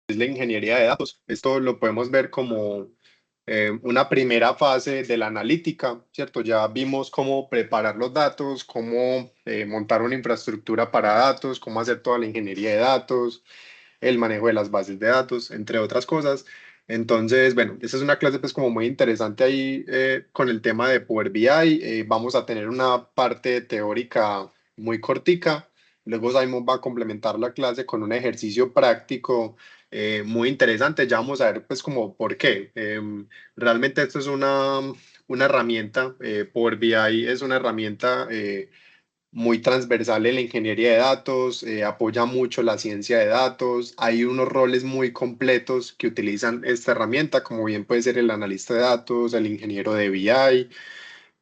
es la ingeniería de datos. Esto lo podemos ver como una primera fase de la analítica, ¿cierto? Ya vimos cómo preparar los datos, cómo montar una infraestructura para datos, cómo hacer toda la ingeniería de datos, el manejo de las bases de datos, entre otras cosas. Entonces, bueno, esa es una clase pues como muy interesante ahí con el tema de Power BI. Vamos a tener una parte teórica muy cortica. Luego Simon va a complementar la clase con un ejercicio práctico muy interesante. Ya vamos a ver pues como por qué. Realmente esto es una herramienta, Power BI es una herramienta muy transversal en la ingeniería de datos, apoya mucho la ciencia de datos, hay unos roles muy completos que utilizan esta herramienta, como bien puede ser el analista de datos, el ingeniero de BI,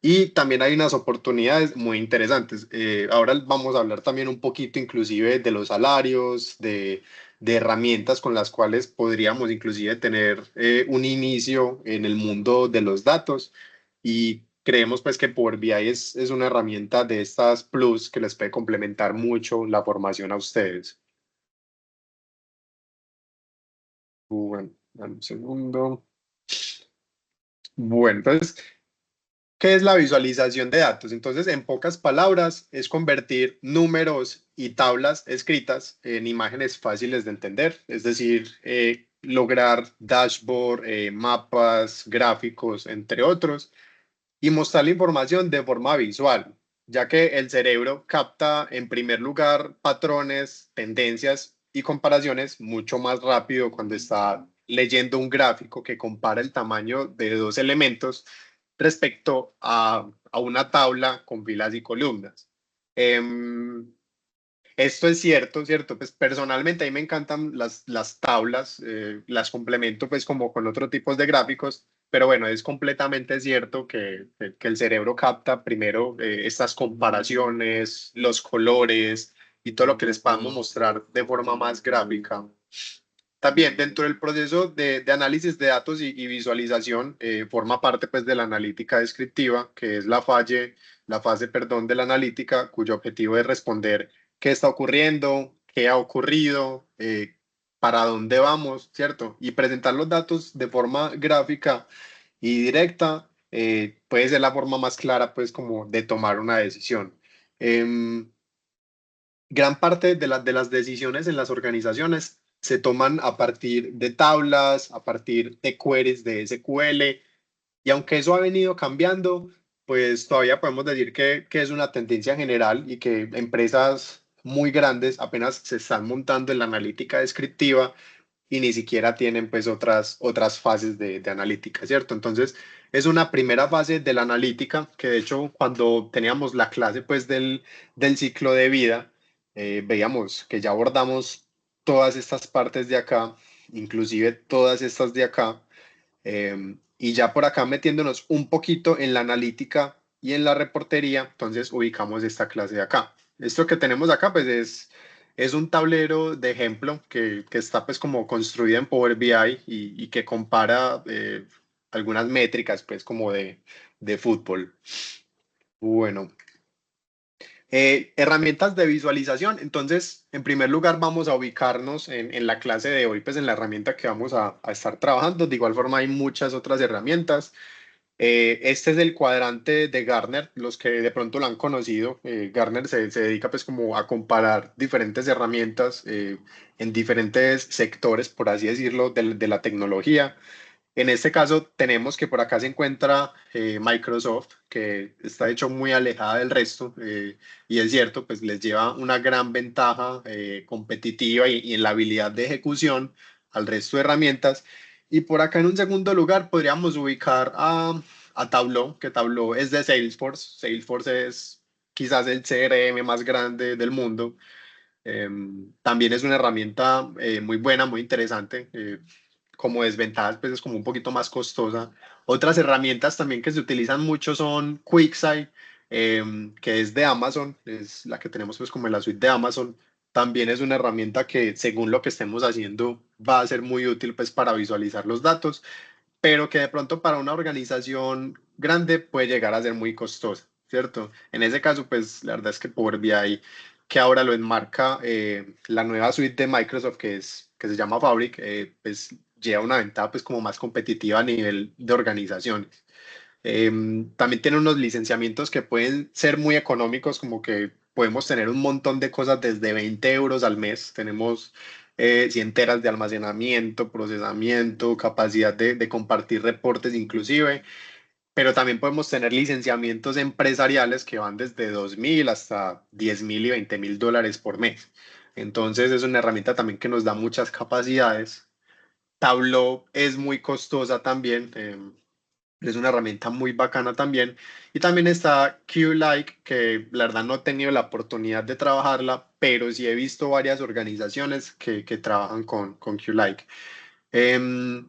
y también hay unas oportunidades muy interesantes. Ahora vamos a hablar también un poquito inclusive de los salarios, de herramientas con las cuales podríamos inclusive tener un inicio en el mundo de los datos y creemos pues que Power BI es una herramienta de estas plus que les puede complementar mucho la formación a ustedes. Bueno, dame un segundo. Bueno, entonces, ¿qué es la visualización de datos? Entonces, en pocas palabras, es convertir números y tablas escritas en imágenes fáciles de entender, es decir, lograr dashboard, mapas, gráficos, entre otros, y mostrar la información de forma visual, ya que el cerebro capta en primer lugar patrones, tendencias y comparaciones mucho más rápido cuando está leyendo un gráfico que compara el tamaño de dos elementos respecto a una tabla con filas y columnas. Em, Esto es cierto, ¿cierto? Pues personalmente a mí me encantan las tablas, las complemento pues como con otro tipos de gráficos, pero bueno, es completamente cierto que el cerebro capta primero estas comparaciones, los colores y todo lo que les podamos mostrar de forma más gráfica. También dentro del proceso de análisis de datos y visualización forma parte pues de la analítica descriptiva, que es la fase, perdón, de la analítica, cuyo objetivo es responder qué está ocurriendo, qué ha ocurrido, para dónde vamos, ¿cierto? Y presentar los datos de forma gráfica y directa puede ser la forma más clara pues como de tomar una decisión. Em, Gran parte de las decisiones en las organizaciones se toman a partir de tablas, a partir de queries de SQL, y aunque eso ha venido cambiando, pues todavía podemos decir que es una tendencia general y que empresas muy grandes apenas se están montando en la analítica descriptiva y ni siquiera tienen pues otras fases de analítica, ¿cierto? Entonces, es una primera fase de la analítica que de hecho cuando teníamos la clase pues del ciclo de vida, veíamos que ya abordamos todas estas partes de acá, inclusive todas estas de acá, y ya por acá metiéndonos un poquito en la analítica y en la reportería, entonces ubicamos esta clase de acá. Esto que tenemos acá, pues es un tablero de ejemplo que está pues como construido en Power BI y que compara algunas métricas pues como de fútbol. Bueno, herramientas de visualización. Entonces, en primer lugar, vamos a ubicarnos en la clase de hoy, pues en la herramienta que vamos a estar trabajando. De igual forma, hay muchas otras herramientas. Este es el cuadrante de Gartner, los que de pronto lo han conocido. Gartner se dedica pues como a comparar diferentes herramientas en diferentes sectores, por así decirlo, de la tecnología. En este caso tenemos que por acá se encuentra Microsoft, que está hecho muy alejada del resto, y es cierto, pues les lleva una gran ventaja competitiva y en la habilidad de ejecución al resto de herramientas. Y por acá en un segundo lugar podríamos ubicar a Tableau, que Tableau es de Salesforce. Salesforce es quizás el CRM más grande del mundo. También es una herramienta muy buena, muy interesante. Como desventajas, pues es como un poquito más costosa. Otras herramientas también que se utilizan mucho son QuickSight, que es de Amazon, es la que tenemos pues como en la suite de Amazon. También es una herramienta que según lo que estemos haciendo va a ser muy útil pues para visualizar los datos, pero que de pronto para una organización grande puede llegar a ser muy costosa, ¿cierto? En ese caso, pues la verdad es que Power BI que ahora lo enmarca la nueva suite de Microsoft que se llama Fabric, pues lleva una ventaja pues como más competitiva a nivel de organizaciones. También tiene unos licenciamientos que pueden ser muy económicos, como que podemos tener un montón de cosas desde 20 euros al mes. Tenemos 100 teras de almacenamiento, procesamiento, capacidad de compartir reportes inclusive, pero también podemos tener licenciamientos empresariales que van desde 2.000 hasta 10.000 y 20.000 dólares por mes. Entonces es una herramienta también que nos da muchas capacidades. Tableau es muy costosa también. Es una herramienta muy bacana también. Y también está Q-Like, que la verdad no he tenido la oportunidad de trabajarla, pero sí he visto varias organizaciones que trabajan con Q-Like. Em,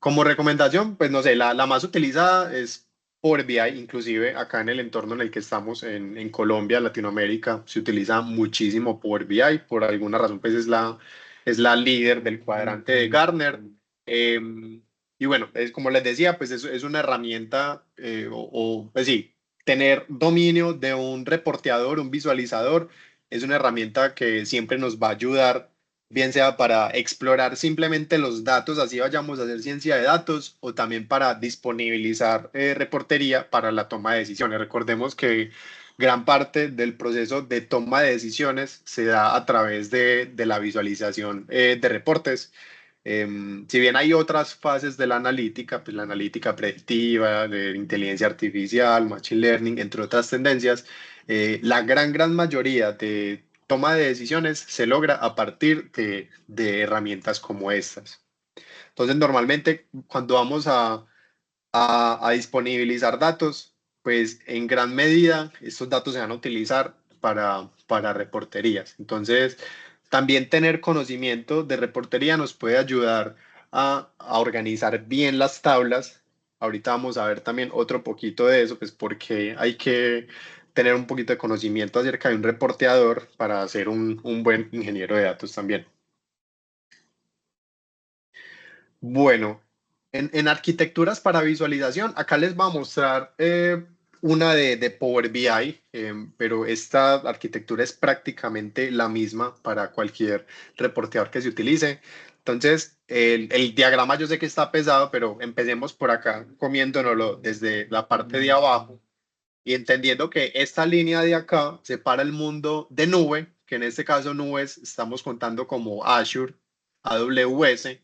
Como recomendación, pues no sé, la más utilizada es Power BI, inclusive acá en el entorno en el que estamos, en Colombia, Latinoamérica, se utiliza muchísimo Power BI, por alguna razón pues es la líder del cuadrante de Gartner. Eh, y bueno, es como les decía, pues es una herramienta, pues sí, tener dominio de un reporteador, un visualizador, es una herramienta que siempre nos va a ayudar, bien sea para explorar simplemente los datos, así vayamos a hacer ciencia de datos, o también para disponibilizar reportería para la toma de decisiones. Recordemos que gran parte del proceso de toma de decisiones se da a través de la visualización de reportes. Si bien hay otras fases de la analítica, pues la analítica predictiva, de inteligencia artificial, machine learning, entre otras tendencias, la gran mayoría de toma de decisiones se logra a partir de herramientas como estas. Entonces, normalmente cuando vamos a disponibilizar datos, pues en gran medida estos datos se van a utilizar para reporterías. Entonces, también tener conocimiento de reportería nos puede ayudar a organizar bien las tablas. Ahorita vamos a ver también otro poquito de eso, pues porque hay que tener un poquito de conocimiento acerca de un reporteador para ser un buen ingeniero de datos también. Bueno, en arquitecturas para visualización, acá les voy a mostrar una de Power BI, pero esta arquitectura es prácticamente la misma para cualquier reporteador que se utilice. Entonces, el diagrama yo sé que está pesado, pero empecemos por acá, comiéndonoslo desde la parte de abajo y entendiendo que esta línea de acá separa el mundo de nube, que en este caso nubes estamos contando como Azure, AWS,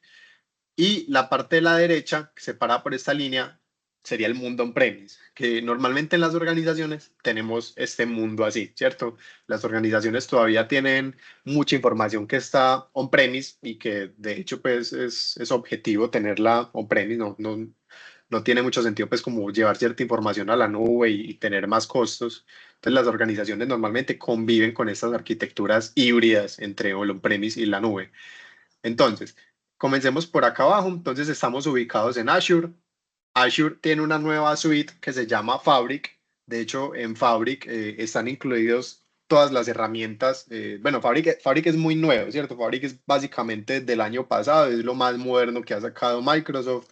y la parte de la derecha, separada por esta línea, sería el mundo on-premise, que normalmente en las organizaciones tenemos este mundo así, ¿cierto? Las organizaciones todavía tienen mucha información que está on-premise y que de hecho pues es objetivo tenerla on-premise, no tiene mucho sentido pues como llevar cierta información a la nube y tener más costos. Entonces las organizaciones normalmente conviven con estas arquitecturas híbridas entre el on-premise y la nube. Entonces, comencemos por acá abajo. Entonces, estamos ubicados en Azure. Azure tiene una nueva suite que se llama Fabric. De hecho, en Fabric están incluidos todas las herramientas. Bueno, Fabric es muy nuevo, ¿cierto? Fabric es básicamente del año pasado, es lo más moderno que ha sacado Microsoft.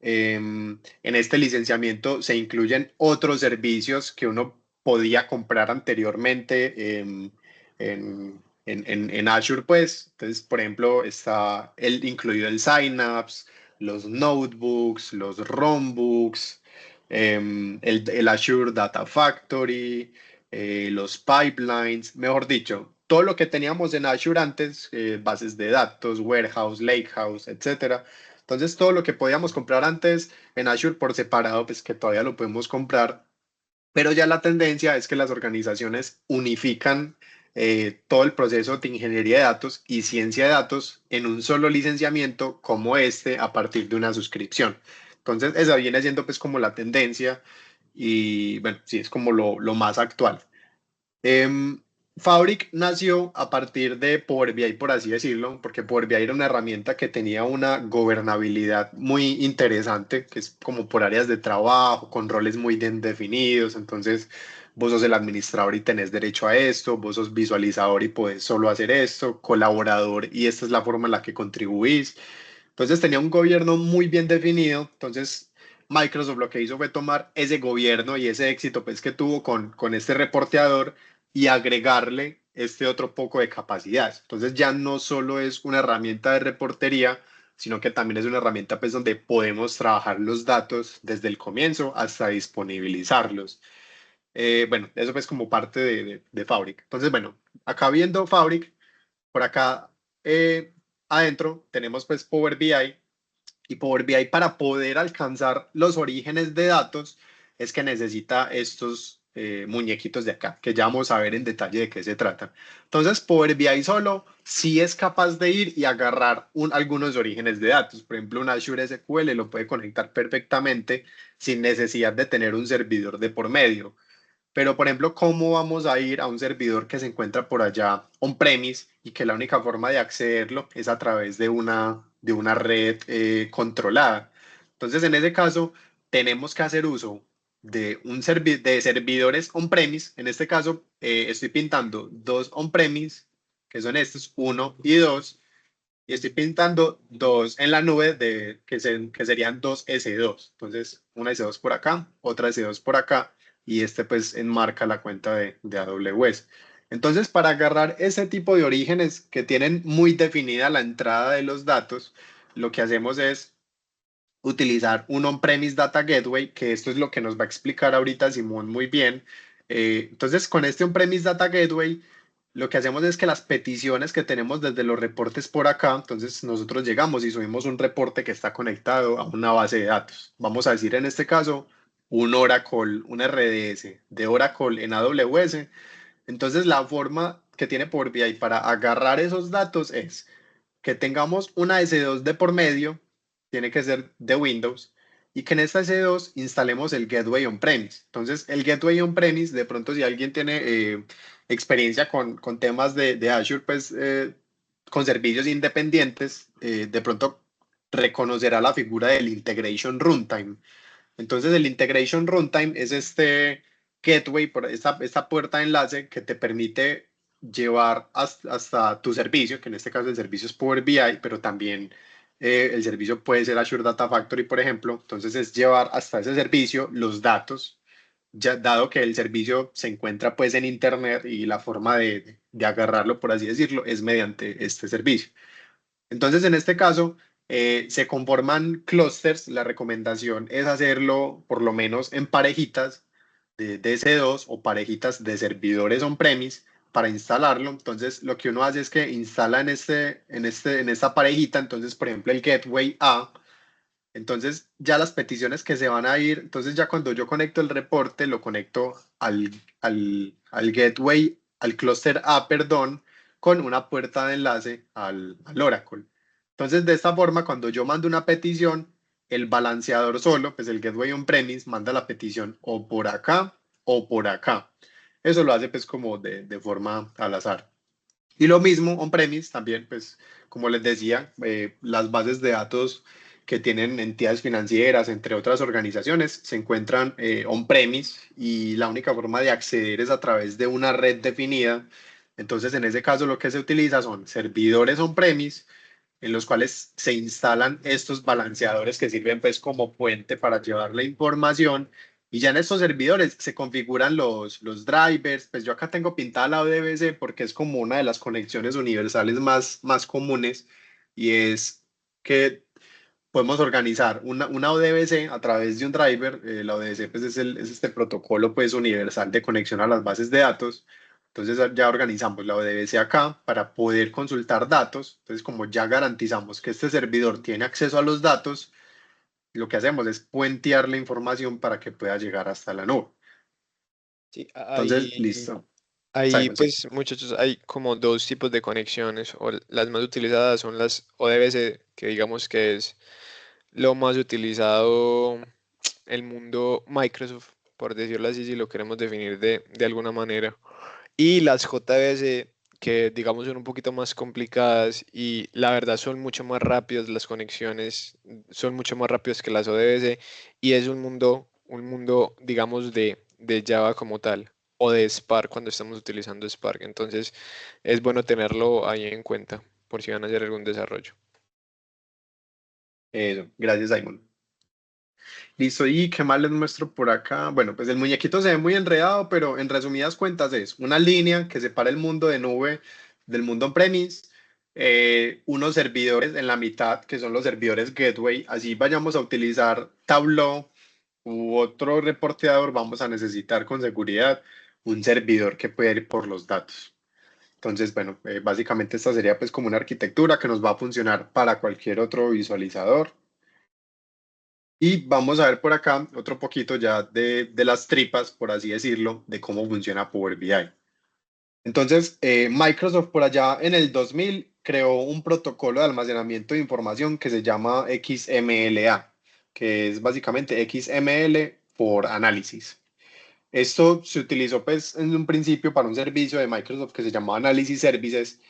En este licenciamiento se incluyen otros servicios que uno podía comprar anteriormente en Azure, pues. Entonces, por ejemplo, está incluido el Synapse, los notebooks, los Chromebooks, el Azure Data Factory, los pipelines, mejor dicho, todo lo que teníamos en Azure antes, bases de datos, warehouse, lakehouse, etcétera. Entonces, todo lo que podíamos comprar antes en Azure por separado, pues que todavía lo podemos comprar, pero ya la tendencia es que las organizaciones unifican todo el proceso de ingeniería de datos y ciencia de datos en un solo licenciamiento como este a partir de una suscripción. Entonces, esa viene siendo pues como la tendencia y bueno, sí, es como lo más actual. Em, Fabric nació a partir de Power BI, por así decirlo, porque Power BI era una herramienta que tenía una gobernabilidad muy interesante, que es como por áreas de trabajo, con roles muy bien definidos. Entonces, vos sos el administrador y tenés derecho a esto, vos sos visualizador y podés solo hacer esto, colaborador y esta es la forma en la que contribuís. Entonces, tenía un gobierno muy bien definido. Entonces, Microsoft lo que hizo fue tomar ese gobierno y ese éxito pues, que tuvo con este reporteador y agregarle este otro poco de capacidades. Entonces ya no solo es una herramienta de reportería, sino que también es una herramienta pues, donde podemos trabajar los datos desde el comienzo hasta disponibilizarlos. Bueno, eso pues como parte de Fabric. Entonces, bueno, acá viendo Fabric, por acá adentro tenemos pues Power BI, y Power BI para poder alcanzar los orígenes de datos es que necesita estos muñequitos de acá, que ya vamos a ver en detalle de qué se trata. Entonces, Power BI solo sí es capaz de ir y agarrar algunos orígenes de datos. Por ejemplo, un Azure SQL lo puede conectar perfectamente sin necesidad de tener un servidor de por medio. Pero, por ejemplo, ¿cómo vamos a ir a un servidor que se encuentra por allá on-premise y que la única forma de accederlo es a través de una red controlada? Entonces, en ese caso, tenemos que hacer uso de, de servidores on-premise. En este caso, estoy pintando dos on-premise, que son estos, uno y dos, y estoy pintando dos en la nube que serían dos S2. Entonces, una S2 por acá, otra S2 por acá, y este pues enmarca la cuenta de AWS. Entonces, para agarrar ese tipo de orígenes que tienen muy definida la entrada de los datos, lo que hacemos es utilizar un on-premise data gateway, que esto es lo que nos va a explicar ahorita Simón muy bien. Entonces, con este on-premise data gateway, lo que hacemos es que las peticiones que tenemos desde los reportes por acá, entonces nosotros llegamos y subimos un reporte que está conectado a una base de datos. Vamos a decir en este caso un Oracle, un RDS de Oracle en AWS. Entonces la forma que tiene Power BI para agarrar esos datos es que tengamos una S2 de por medio, tiene que ser de Windows, y que en esta S2 instalemos el Gateway On-Premise. Entonces, el Gateway On-Premise, de pronto si alguien tiene experiencia con temas de Azure, pues con servicios independientes, de pronto reconocerá la figura del Integration Runtime. Entonces, el Integration Runtime es este gateway, por esta puerta de enlace que te permite llevar hasta tu servicio, que en este caso el servicio es Power BI, pero también el servicio puede ser Azure Data Factory, por ejemplo. Entonces, es llevar hasta ese servicio los datos, ya, dado que el servicio se encuentra pues en Internet y la forma de agarrarlo, por así decirlo, es mediante este servicio. Entonces, en este caso, se conforman clusters. La recomendación es hacerlo por lo menos en parejitas de S2 o parejitas de servidores on-premise para instalarlo. Entonces, lo que uno hace es que instala en esta parejita, entonces, por ejemplo, el gateway A. Entonces, ya las peticiones que se van a ir, entonces ya cuando yo conecto el reporte, lo conecto al gateway, al clúster A, perdón, con una puerta de enlace al Oracle. Entonces, de esta forma, cuando yo mando una petición, el balanceador solo, pues el gateway on-premise, manda la petición o por acá o por acá. Eso lo hace pues como de forma al azar. Y lo mismo on-premise también, pues como les decía, las bases de datos que tienen entidades financieras, entre otras organizaciones, se encuentran on-premise y la única forma de acceder es a través de una red definida. Entonces, en ese caso, lo que se utiliza son servidores on-premise en los cuales se instalan estos balanceadores que sirven pues como puente para llevar la información, y ya en estos servidores se configuran los drivers. Pues yo acá tengo pintada la ODBC porque es como una de las conexiones universales más comunes, y es que podemos organizar una ODBC a través de un driver. La ODBC pues es este protocolo pues universal de conexión a las bases de datos. Entonces ya organizamos la ODBC acá para poder consultar datos. Entonces, como ya garantizamos que este servidor tiene acceso a los datos, lo que hacemos es puentear la información para que pueda llegar hasta la nube. Sí, Entonces, ahí, listo. ahí Simon, sí. pues muchachos hay como dos tipos de conexiones o las más utilizadas son las ODBC, que digamos que es lo más utilizado el mundo Microsoft, por decirlo así, si lo queremos definir de alguna manera. Y las JBC, que digamos son un poquito más complicadas y la verdad son mucho más rápidas, las conexiones son mucho más rápidas que las ODBC y es un mundo digamos de Java como tal o de Spark cuando estamos utilizando Spark. Entonces es bueno tenerlo ahí en cuenta por si van a hacer algún desarrollo. Eso, gracias, Simon. Listo, ¿y qué más les muestro por acá? Bueno, pues el muñequito se ve muy enredado, pero en resumidas cuentas es una línea que separa el mundo de nube del mundo on-premise, unos servidores en la mitad, que son los servidores gateway. Así vayamos a utilizar Tableau u otro reporteador, vamos a necesitar con seguridad un servidor que pueda ir por los datos. Entonces, bueno, básicamente esta sería pues como una arquitectura que nos va a funcionar para cualquier otro visualizador. Y vamos a ver por acá otro poquito ya de las tripas, por así decirlo, de cómo funciona Power BI. Entonces, Microsoft por allá en el 2000 creó un protocolo de almacenamiento de información que se llama XMLA, que es básicamente XML por análisis. Esto se utilizó pues en un principio para un servicio de Microsoft que se llamaba Analysis Services,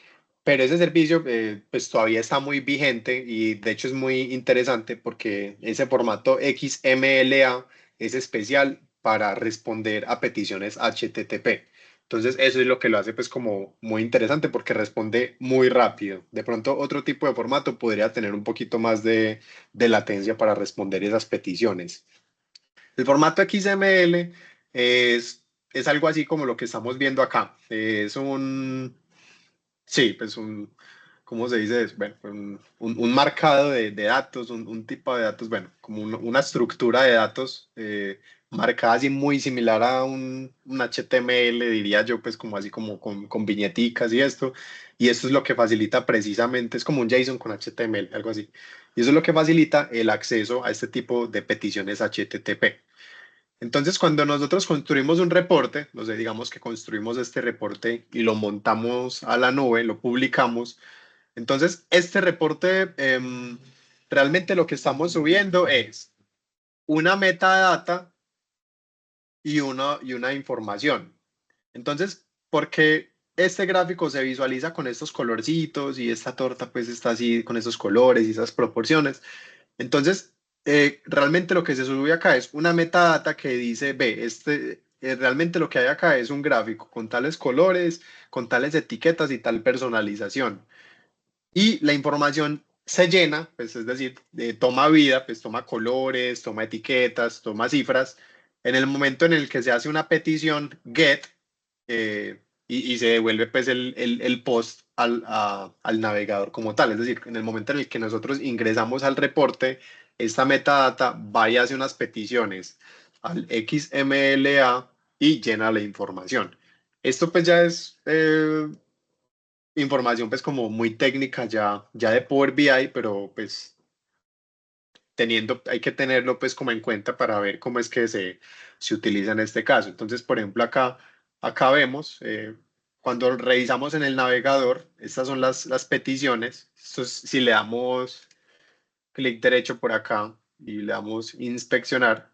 pero ese servicio pues todavía está muy vigente y de hecho es muy interesante porque ese formato XMLA es especial para responder a peticiones HTTP. Entonces eso es lo que lo hace pues como muy interesante porque responde muy rápido. De pronto otro tipo de formato podría tener un poquito más de latencia para responder esas peticiones. El formato XML es algo así como lo que estamos viendo acá. Es un, sí, pues un, ¿cómo se dice eso? Bueno, un marcado de datos, un tipo de datos, bueno, como una estructura de datos marcada así muy similar a un HTML, diría yo, pues como así como con viñeticas y esto. Y esto es lo que facilita precisamente, es como un JSON con HTML, algo así. Y eso es lo que facilita el acceso a este tipo de peticiones HTTP. Entonces, cuando nosotros construimos un reporte, no sé, digamos que construimos este reporte y lo montamos a la nube, lo publicamos, entonces este reporte realmente lo que estamos subiendo es una metadata y una información. Entonces, ¿por qué este gráfico se visualiza con estos colorcitos y esta torta pues está así con esos colores y esas proporciones? Entonces, realmente lo que se sube acá es una metadata que dice, ve, realmente lo que hay acá es un gráfico con tales colores, con tales etiquetas y tal personalización. Y la información se llena, pues es decir, toma vida, pues toma colores, toma etiquetas, toma cifras. En el momento en el que se hace una petición GET y se devuelve pues el post al navegador como tal. Es decir, en el momento en el que nosotros ingresamos al reporte, esta metadata va y hace unas peticiones al XMLA y llena la información. Esto pues ya es información pues como muy técnica ya de Power BI, pero pues hay que tenerlo pues como en cuenta para ver cómo es que se utiliza en este caso. Entonces, por ejemplo, acá vemos, cuando revisamos en el navegador, estas son las peticiones. Si le damos clic derecho por acá y le damos inspeccionar,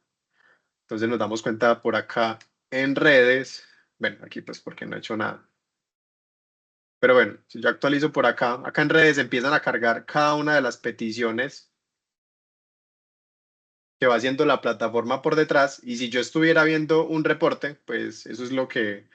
entonces nos damos cuenta por acá en redes, bueno, aquí pues porque no he hecho nada. Pero bueno, si yo actualizo por acá en redes empiezan a cargar cada una de las peticiones que va haciendo la plataforma por detrás y si yo estuviera viendo un reporte, pues eso es lo que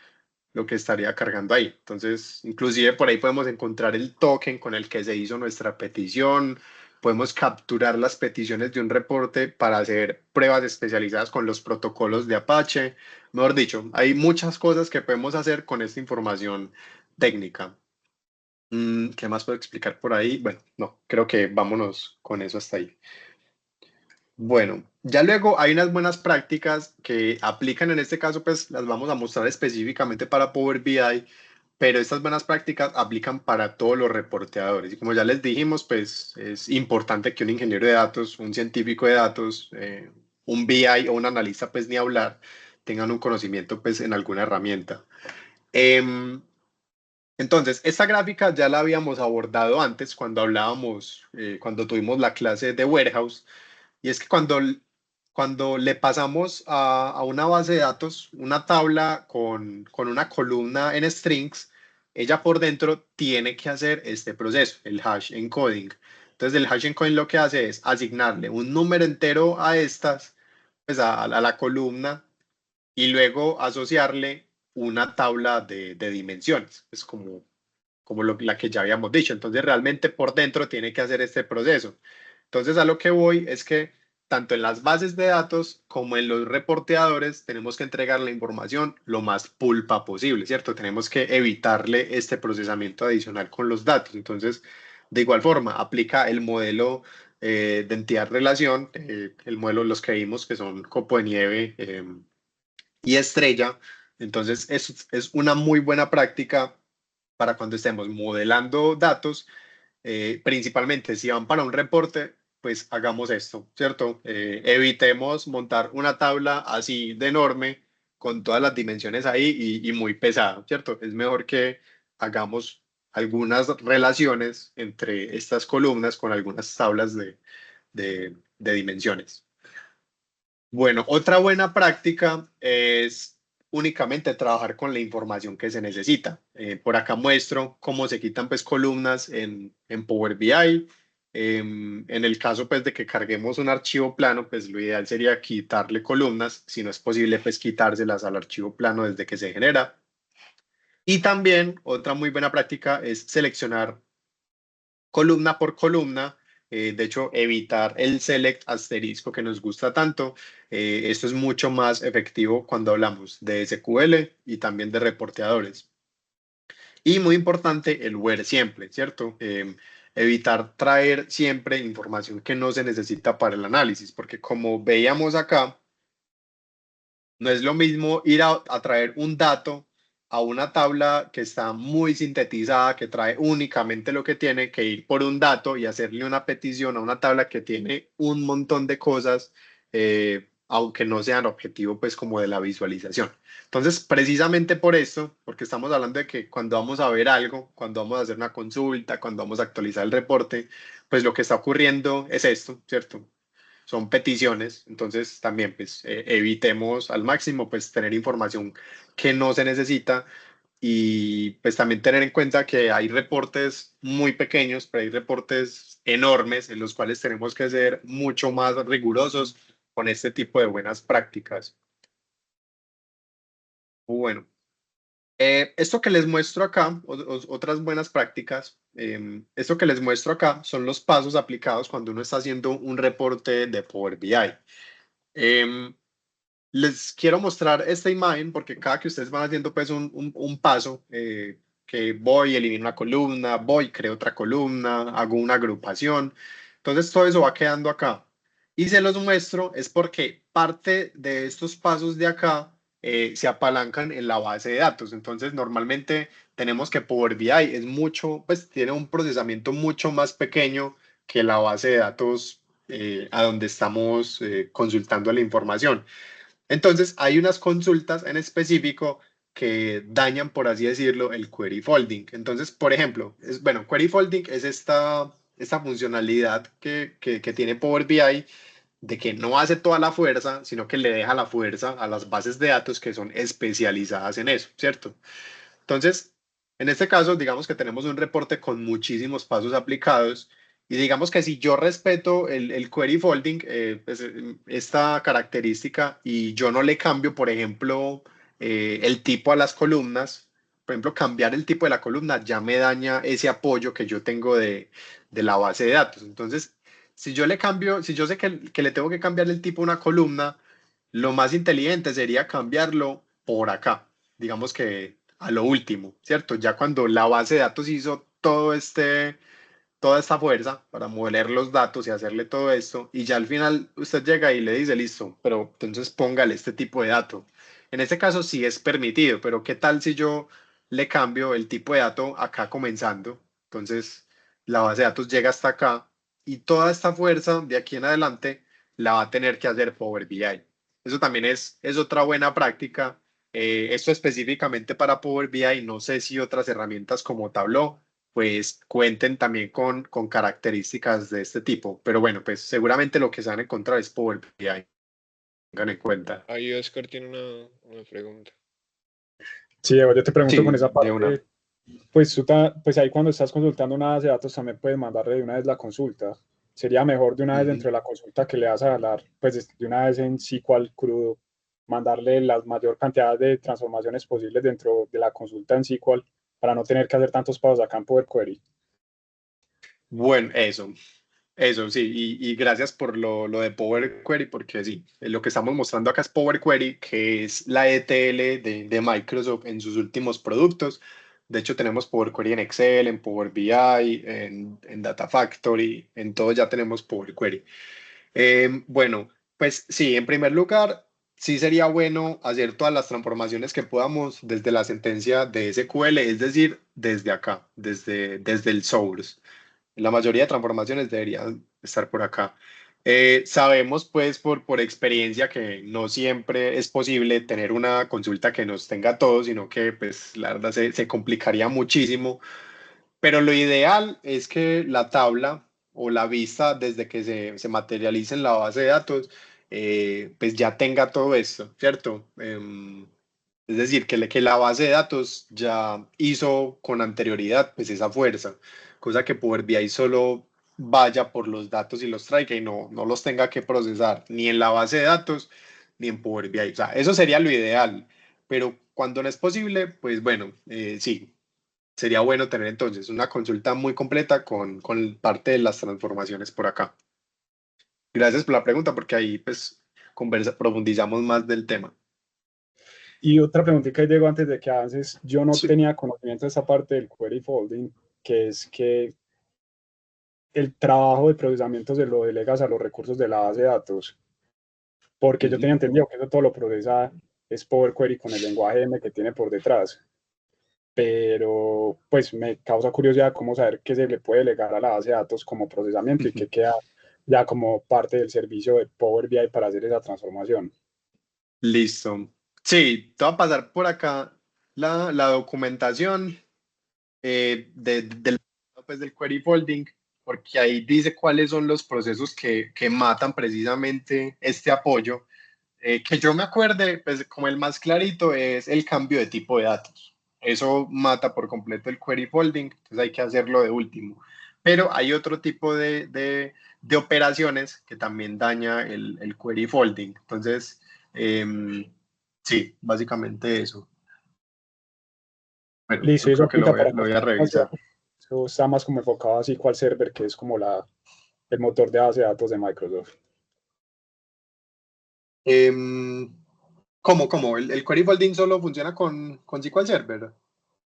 estaría cargando ahí. Entonces, inclusive por ahí podemos encontrar el token con el que se hizo nuestra petición, podemos capturar las peticiones de un reporte para hacer pruebas especializadas con los protocolos de Apache. Mejor dicho, hay muchas cosas que podemos hacer con esta información técnica. ¿Qué más puedo explicar por ahí? Bueno, no, creo que vámonos con eso hasta ahí. Bueno, ya luego hay unas buenas prácticas que aplican en este caso, pues las vamos a mostrar específicamente para Power BI, pero estas buenas prácticas aplican para todos los reporteadores. Y como ya les dijimos, pues es importante que un ingeniero de datos, un científico de datos, un BI o un analista, pues ni hablar, tengan un conocimiento pues en alguna herramienta. Em, entonces, esta gráfica ya la habíamos abordado antes cuando hablábamos, cuando tuvimos la clase de Warehouse. Y es que cuando le pasamos a una base de datos una tabla con una columna en strings, ella por dentro tiene que hacer este proceso, el hash encoding. Entonces el hash encoding lo que hace es asignarle un número entero a estas, pues a la columna, y luego asociarle una tabla de dimensiones, es como la que ya habíamos dicho. Entonces realmente por dentro tiene que hacer este proceso. Entonces a lo que voy es que tanto en las bases de datos como en los reporteadores, tenemos que entregar la información lo más pulpa posible, ¿cierto? Tenemos que evitarle este procesamiento adicional con los datos. Entonces, de igual forma, aplica el modelo de entidad-relación, el modelo, los que vimos que son copo de nieve y estrella. Entonces, es una muy buena práctica para cuando estemos modelando datos, principalmente si van para un reporte, pues hagamos esto, ¿cierto? Evitemos montar una tabla así de enorme con todas las dimensiones ahí y muy pesada, ¿cierto? Es mejor que hagamos algunas relaciones entre estas columnas con algunas tablas de dimensiones. Bueno, otra buena práctica es únicamente trabajar con la información que se necesita. Por acá muestro cómo se quitan pues columnas en Power BI. En el caso pues de que carguemos un archivo plano, pues lo ideal sería quitarle columnas. Si no es posible, pues quitárselas al archivo plano desde que se genera. Y también otra muy buena práctica es seleccionar columna por columna. De hecho, evitar el select asterisco que nos gusta tanto. Esto es mucho más efectivo cuando hablamos de SQL y también de reporteadores. Y muy importante, el where siempre, ¿cierto? Evitar traer siempre información que no se necesita para el análisis, porque como veíamos acá, no es lo mismo ir a traer un dato a una tabla que está muy sintetizada, que trae únicamente lo que tiene, que ir por un dato y hacerle una petición a una tabla que tiene un montón de cosas, aunque no sean objetivo pues como de la visualización. Entonces, precisamente por esto, porque estamos hablando de que cuando vamos a ver algo, cuando vamos a hacer una consulta, cuando vamos a actualizar el reporte, pues lo que está ocurriendo es esto, ¿cierto? Son peticiones, entonces también pues evitemos al máximo pues tener información que no se necesita y pues también tener en cuenta que hay reportes muy pequeños, pero hay reportes enormes en los cuales tenemos que ser mucho más rigurosos con este tipo de buenas prácticas. Bueno, esto que les muestro acá, otras buenas prácticas, esto que les muestro acá son los pasos aplicados cuando uno está haciendo un reporte de Power BI. Em, Les quiero mostrar esta imagen porque cada que ustedes van haciendo pues un paso, que voy, elimino una columna, voy, creo otra columna, hago una agrupación. Entonces todo eso va quedando acá. Y se los muestro es porque parte de estos pasos de acá se apalancan en la base de datos. Entonces normalmente tenemos que Power BI es mucho, pues tiene un procesamiento mucho más pequeño que la base de datos a donde estamos consultando la información. Entonces, hay unas consultas en específico que dañan, por así decirlo, el query folding. Entonces, por ejemplo, bueno, query folding es esta funcionalidad que tiene Power BI de que no hace toda la fuerza, sino que le deja la fuerza a las bases de datos que son especializadas en eso, ¿cierto? Entonces, en este caso, digamos que tenemos un reporte con muchísimos pasos aplicados y digamos que si yo respeto el query folding, pues, esta característica y yo no le cambio, por ejemplo, el tipo a las columnas, por ejemplo, cambiar el tipo de la columna ya me daña ese apoyo que yo tengo de la base de datos. Entonces, si yo le cambio, si yo sé que le tengo que cambiar el tipo a una columna, lo más inteligente sería cambiarlo por acá, digamos que a lo último, ¿cierto? Ya cuando la base de datos hizo toda esta fuerza para mover los datos y hacerle todo esto, y ya al final usted llega y le dice, listo, pero entonces póngale este tipo de dato. En este caso sí es permitido, pero ¿qué tal si yo le cambio el tipo de dato acá comenzando? Entonces la base de datos llega hasta acá y toda esta fuerza de aquí en adelante la va a tener que hacer Power BI. Eso también es otra buena práctica. Esto específicamente para Power BI, no sé si otras herramientas como Tableau pues cuenten también con características de este tipo. Pero bueno, pues seguramente lo que se van a encontrar es Power BI, tengan en cuenta. Ahí Oscar tiene una pregunta. Sí, Diego, yo te pregunto con Sí, esa de una. parte, pues ahí cuando estás consultando una base de datos también puedes mandarle de una vez la consulta. Sería mejor de una vez Ujú. dentro de la consulta que le vas a hablar, pues de una vez en SQL crudo, mandarle la mayor cantidad de transformaciones posibles dentro de la consulta en SQL para no tener que hacer tantos pasos acá en Power Query. Bueno, eso. Eso sí, y gracias por lo de Power Query, porque sí, lo que estamos mostrando acá es Power Query, que es la ETL de Microsoft en sus últimos productos. De hecho, tenemos Power Query en Excel, en Power BI, en Data Factory, en todo ya tenemos Power Query. Bueno, pues sí, en primer lugar, sí sería bueno hacer todas las transformaciones que podamos desde la sentencia de SQL, es decir, desde acá, desde el source. La mayoría de transformaciones deberían estar por acá. Sabemos pues por experiencia que no siempre es posible tener una consulta que nos tenga todo, sino que pues la verdad se complicaría muchísimo, pero lo ideal es que la tabla o la vista desde que se materialice en la base de datos, pues ya tenga todo esto, ¿cierto? Es decir, que la base de datos ya hizo con anterioridad pues esa fuerza, cosa que Power BI solo vaya por los datos y los traiga y no los tenga que procesar ni en la base de datos ni en Power BI. O sea, eso sería lo ideal, pero cuando no es posible, pues bueno, sí, sería bueno tener entonces una consulta muy completa con parte de las transformaciones por acá. Gracias por la pregunta porque ahí pues profundizamos más del tema. Y otra preguntita, Diego, antes de que avances, yo no Sí. tenía conocimiento de esa parte del query folding, que es que el trabajo de procesamiento se lo delegas a los recursos de la base de datos, porque yo Ujú. tenía entendido que eso todo lo procesa es Power Query con el lenguaje M que tiene por detrás, pero pues me causa curiosidad cómo saber qué se le puede delegar a la base de datos como procesamiento y qué queda ya como parte del servicio de Power BI para hacer esa transformación. Listo. Sí, te va a pasar por acá la documentación pues, del query folding, porque ahí dice cuáles son los procesos que matan precisamente este apoyo. Que yo me acuerde, pues como el más clarito es el cambio de tipo de datos. Eso mata por completo el query folding, entonces hay que hacerlo de último. Pero hay otro tipo de operaciones que también daña el query folding. Entonces, sí, básicamente eso. Bueno, Listo, yo y eso creo que aplica para lo voy a cualquier base de revisar. datos. Eso está más como enfocado así cual server, que es como el motor de base de datos de Microsoft. Em, ¿Cómo? ¿El query folding solo funciona con SQL Server?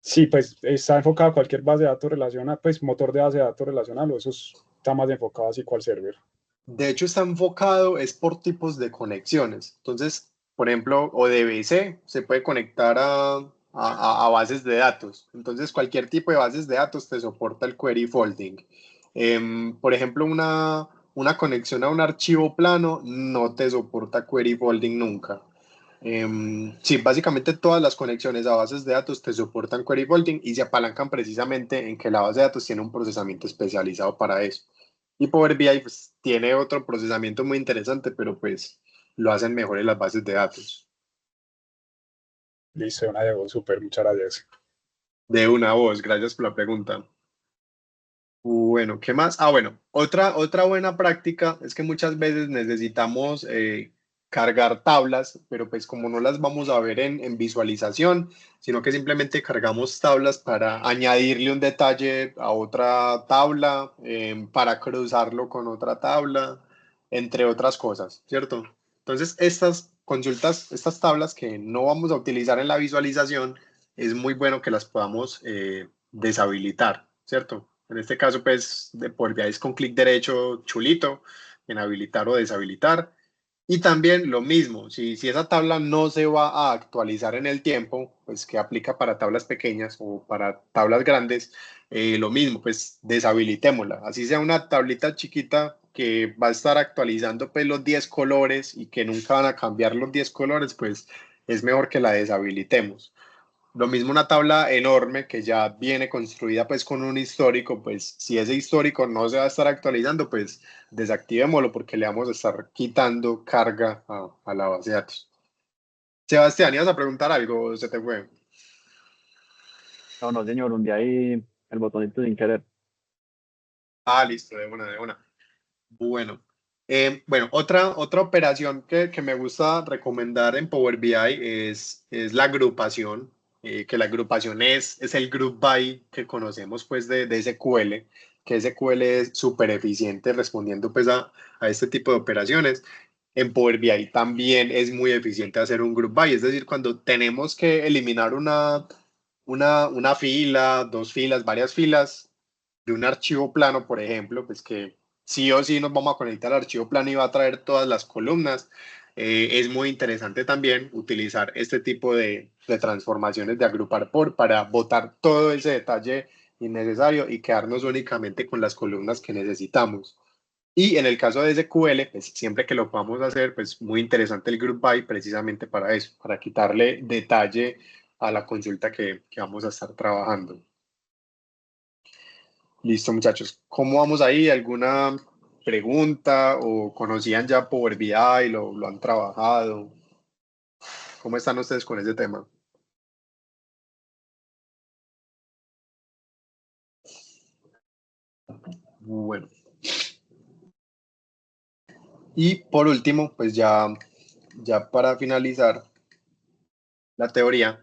Sí, pues está enfocado a cualquier base de datos relacional, pues motor de base de datos relacional, o está más enfocado así cual server. De hecho, está enfocado, es por tipos de conexiones. Entonces, por ejemplo, ODBC se puede conectar a bases de datos. Entonces, cualquier tipo de bases de datos te soporta el query folding. Por ejemplo, una conexión a un archivo plano no te soporta query folding nunca. Sí, básicamente todas las conexiones a bases de datos te soportan query folding y se apalancan precisamente en que la base de datos tiene un procesamiento especializado para eso. Y Power BI pues, tiene otro procesamiento muy interesante, pero pues lo hacen mejor en las bases de datos. Listo, una de súper, muchas gracias. De una voz, gracias por la pregunta. Bueno, ¿qué más? Bueno, otra buena práctica es que muchas veces necesitamos cargar tablas, pero pues como no las vamos a ver en visualización, sino que simplemente cargamos tablas para añadirle un detalle a otra tabla, para cruzarlo con otra tabla, entre otras cosas, ¿cierto? Entonces, estas consultas, estas tablas que no vamos a utilizar en la visualización, es muy bueno que las podamos deshabilitar, ¿cierto? En este caso, pues, por vía es con clic derecho chulito en habilitar o deshabilitar. Y también lo mismo, si esa tabla no se va a actualizar en el tiempo, pues que aplica para tablas pequeñas o para tablas grandes, lo mismo, pues deshabilitémosla. Así sea una tablita chiquita que va a estar actualizando pues los 10 colores y que nunca van a cambiar los 10 colores, pues es mejor que la deshabilitemos. Lo mismo una tabla enorme que ya viene construida pues con un histórico, pues si ese histórico no se va a estar actualizando, pues desactivémoslo porque le vamos a estar quitando carga a la base de datos. Sebastián, ¿ibas a preguntar algo o se te fue? No, no, señor, un día ahí el botoncito sin querer. Listo, de una. Bueno, bueno, otra operación que me gusta recomendar en Power BI es la agrupación, que la agrupación es el group by que conocemos pues de SQL. que SQL es súper eficiente respondiendo pues a este tipo de operaciones. En Power BI también es muy eficiente hacer un group by, es decir, cuando tenemos que eliminar una fila, dos filas, varias filas de un archivo plano, por ejemplo, pues que sí o sí nos vamos a conectar al archivo plano y va a traer todas las columnas. Es muy interesante también utilizar este tipo de transformaciones de agrupar por para botar todo ese detalle innecesario y quedarnos únicamente con las columnas que necesitamos. Y en el caso de SQL, pues siempre que lo podamos hacer, pues muy interesante el group by precisamente para eso, para quitarle detalle a la consulta que vamos a estar trabajando. Listo, muchachos. ¿Cómo vamos ahí? ¿Alguna pregunta o conocían ya Power BI, lo han trabajado? ¿Cómo están ustedes con ese tema? Bueno. Y por último, pues ya para finalizar la teoría,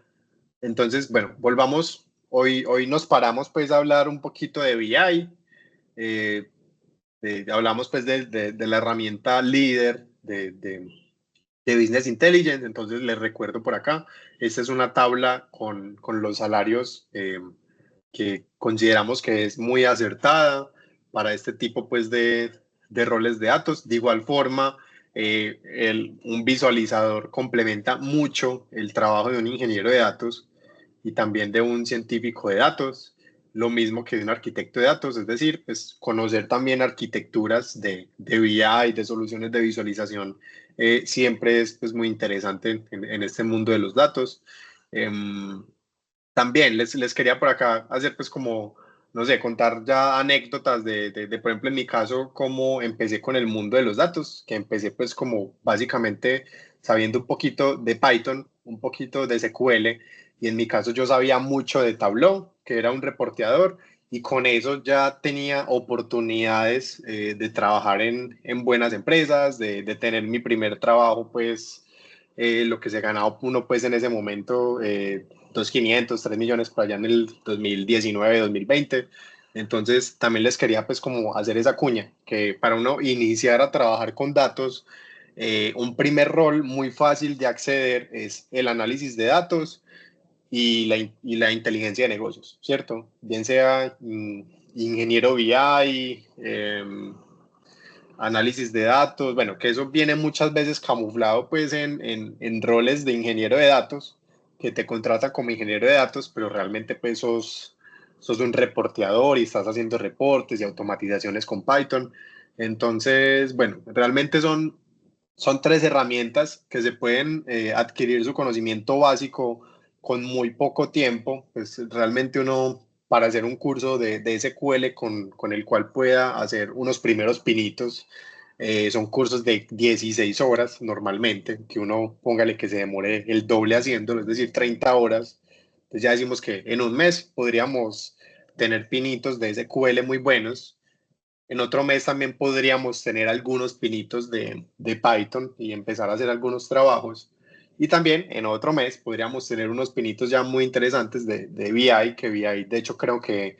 entonces, bueno, volvamos. Hoy nos paramos pues a hablar un poquito de BI. Hablamos pues de la herramienta líder de Business Intelligence. Entonces les recuerdo por acá, esta es una tabla con los salarios que consideramos que es muy acertada para este tipo pues de roles de datos. De igual forma, un visualizador complementa mucho el trabajo de un ingeniero de datos y también de un científico de datos, lo mismo que de un arquitecto de datos, es decir, pues conocer también arquitecturas de BI, de soluciones de visualización, siempre es pues, muy interesante en este mundo de los datos. También les quería por acá hacer pues como, no sé, contar ya anécdotas por ejemplo, en mi caso, cómo empecé con el mundo de los datos, que empecé pues como básicamente sabiendo un poquito de Python, un poquito de SQL, y en mi caso yo sabía mucho de Tableau, que era un reporteador, y con eso ya tenía oportunidades de trabajar en buenas empresas, de tener mi primer trabajo pues lo que se ganaba uno pues en ese momento, 2.500, 3 millones por allá en el 2019, 2020. Entonces también les quería pues como hacer esa cuña, que para uno iniciar a trabajar con datos, un primer rol muy fácil de acceder es el análisis de datos y la inteligencia de negocios, ¿cierto? Bien sea ingeniero BI, análisis de datos, bueno, que eso viene muchas veces camuflado pues en roles de ingeniero de datos, que te contratan como ingeniero de datos, pero realmente pues sos un reporteador y estás haciendo reportes y automatizaciones con Python. Entonces, bueno, realmente son tres herramientas que se pueden adquirir su conocimiento básico con muy poco tiempo. Pues realmente uno para hacer un curso de SQL con el cual pueda hacer unos primeros pinitos, son cursos de 16 horas normalmente, que uno póngale que se demore el doble haciéndolo, es decir, 30 horas. Entonces ya decimos que en un mes podríamos tener pinitos de SQL muy buenos. En otro mes también podríamos tener algunos pinitos de Python y empezar a hacer algunos trabajos. Y también en otro mes podríamos tener unos pinitos ya muy interesantes de BI, que BI, de hecho, creo que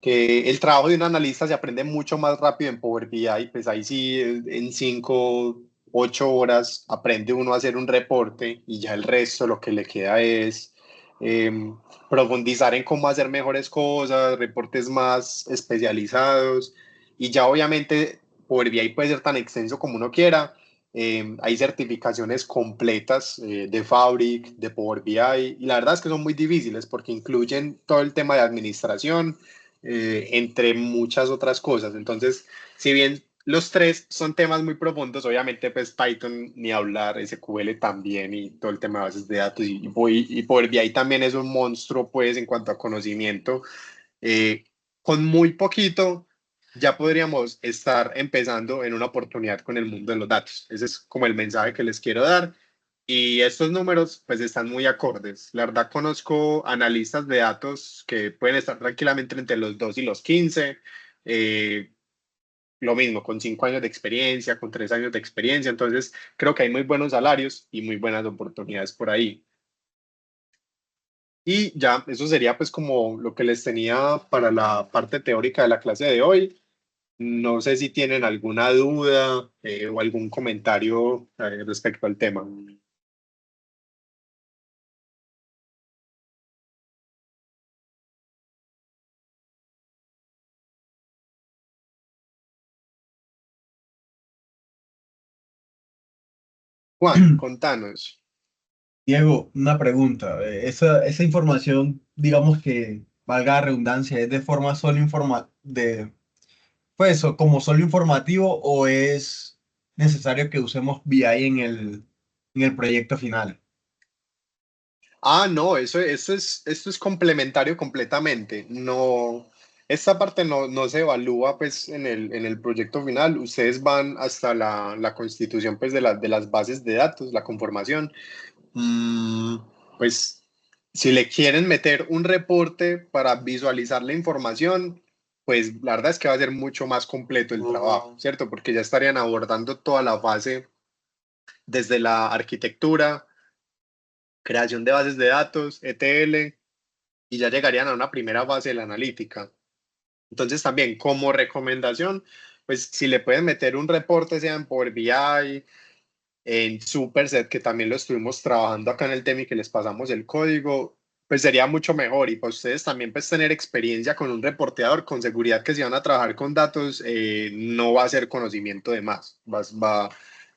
el trabajo de un analista se aprende mucho más rápido en Power BI, pues ahí sí en 5, 8 horas aprende uno a hacer un reporte y ya el resto lo que le queda es profundizar en cómo hacer mejores cosas, reportes más especializados y ya obviamente Power BI puede ser tan extenso como uno quiera. Hay certificaciones completas de Fabric, de Power BI, y la verdad es que son muy difíciles porque incluyen todo el tema de administración, entre muchas otras cosas. Entonces, si bien los tres son temas muy profundos, obviamente pues Python ni hablar, SQL también y todo el tema de bases de datos y Power BI también es un monstruo pues en cuanto a conocimiento. Con muy poquito ya podríamos estar empezando en una oportunidad con el mundo de los datos. Ese es como el mensaje que les quiero dar. Y estos números pues están muy acordes. La verdad conozco analistas de datos que pueden estar tranquilamente entre los 2 y los 15. Lo mismo, con 5 años de experiencia, con 3 años de experiencia. Entonces creo que hay muy buenos salarios y muy buenas oportunidades por ahí. Y ya, eso sería pues como lo que les tenía para la parte teórica de la clase de hoy. No sé si tienen alguna duda o algún comentario respecto al tema. Juan, contanos. Diego, una pregunta. Esa información, digamos que valga la redundancia, ¿es de forma solo pues, como solo informativo o es necesario que usemos BI en el proyecto final? Ah, no, esto es complementario completamente. No, esta parte no se evalúa pues en el proyecto final. Ustedes van hasta la constitución pues de las bases de datos, la conformación. Mm, pues si le quieren meter un reporte para visualizar la información, pues la verdad es que va a ser mucho más completo el trabajo, ¿cierto? Porque ya estarían abordando toda la fase desde la arquitectura, creación de bases de datos, ETL, y ya llegarían a una primera fase de la analítica. Entonces también como recomendación, pues si le pueden meter un reporte, sea en Power BI, en Superset, que también lo estuvimos trabajando acá en el tema y que les pasamos el código, pues sería mucho mejor. Y para ustedes también pues tener experiencia con un reporteador, con seguridad que si van a trabajar con datos, no va a ser conocimiento de más, va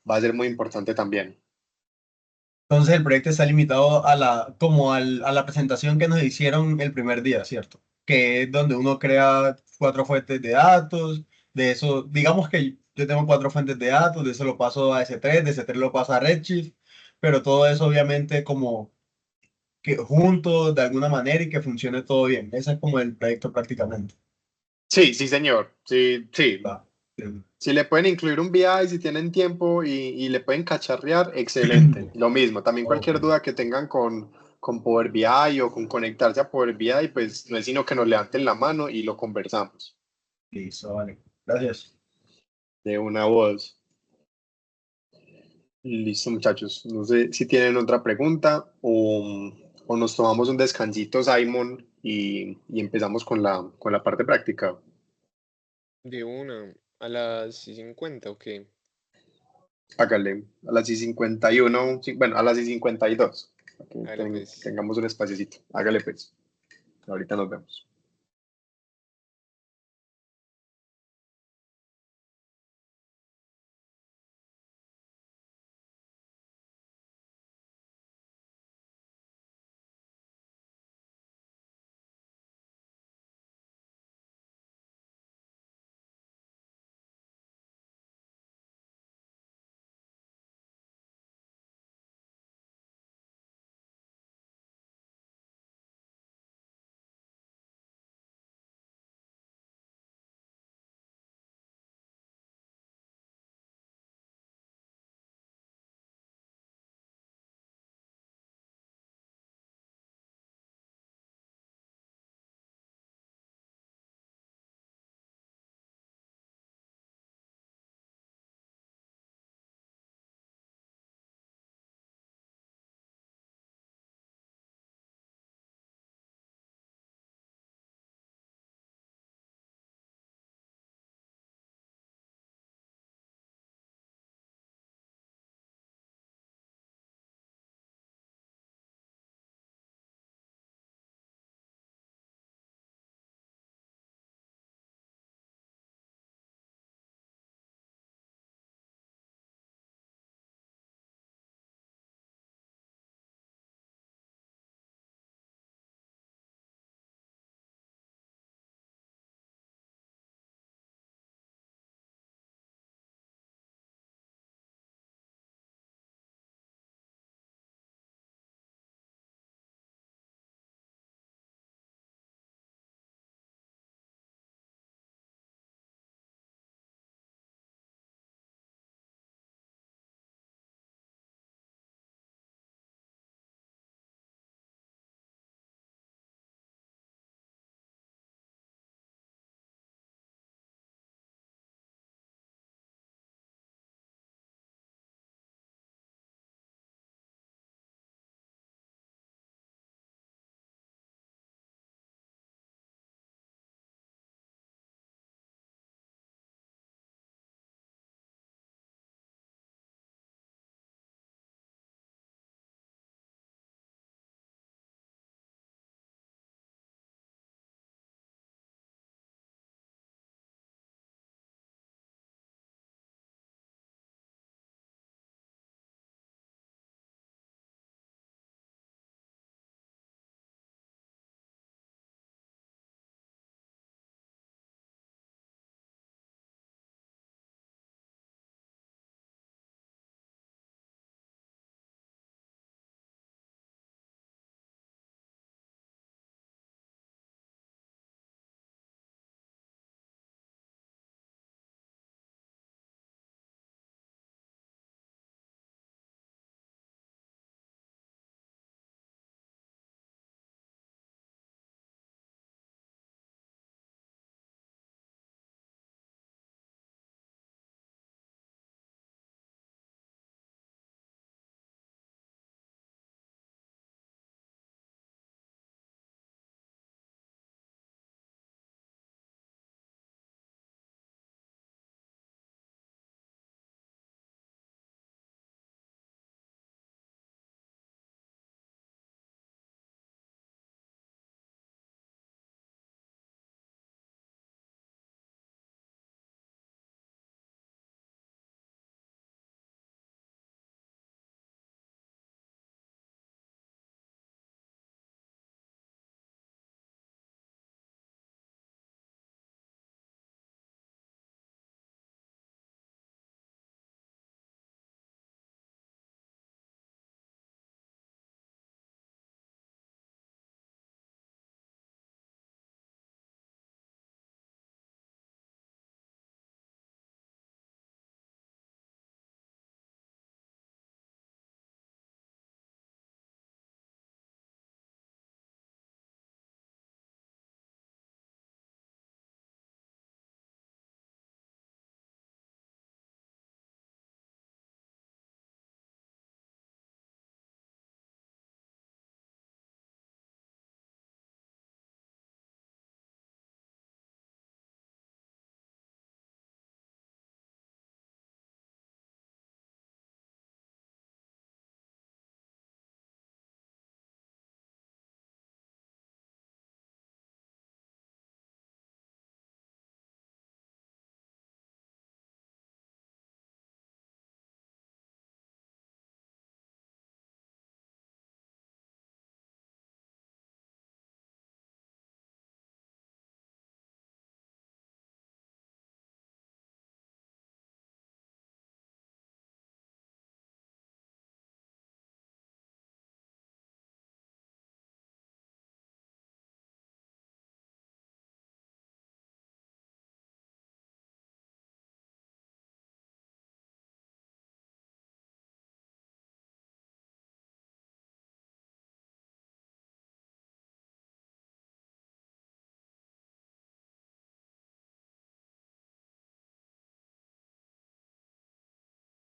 a ser muy importante también. Entonces el proyecto está limitado a a la presentación que nos hicieron el primer día, ¿cierto? Que es donde uno crea cuatro fuentes de datos, de eso, digamos que yo tengo cuatro fuentes de datos, de eso lo paso a S3, de S3 lo paso a Redshift, pero todo eso obviamente como que junto de alguna manera y que funcione todo bien. Ese es como el proyecto prácticamente. Sí, sí, señor. Sí, sí. Va. Bien. Si le pueden incluir un BI, si tienen tiempo y le pueden cacharrear, excelente. Lo mismo, también Ok, cualquier duda que tengan con Power BI o con conectarse a Power BI, pues no es sino que nos levanten la mano y lo conversamos listo, vale. Gracias. de una voz. Listo, muchachos. No sé si tienen otra pregunta o nos tomamos un descansito, Simon, y empezamos con la parte práctica. De una, a las 50, ok. Hágale, a las y 51, bueno, a las y 52. Para que Dale pues. tengamos un espaciocito. Hágale pues. Ahorita nos vemos.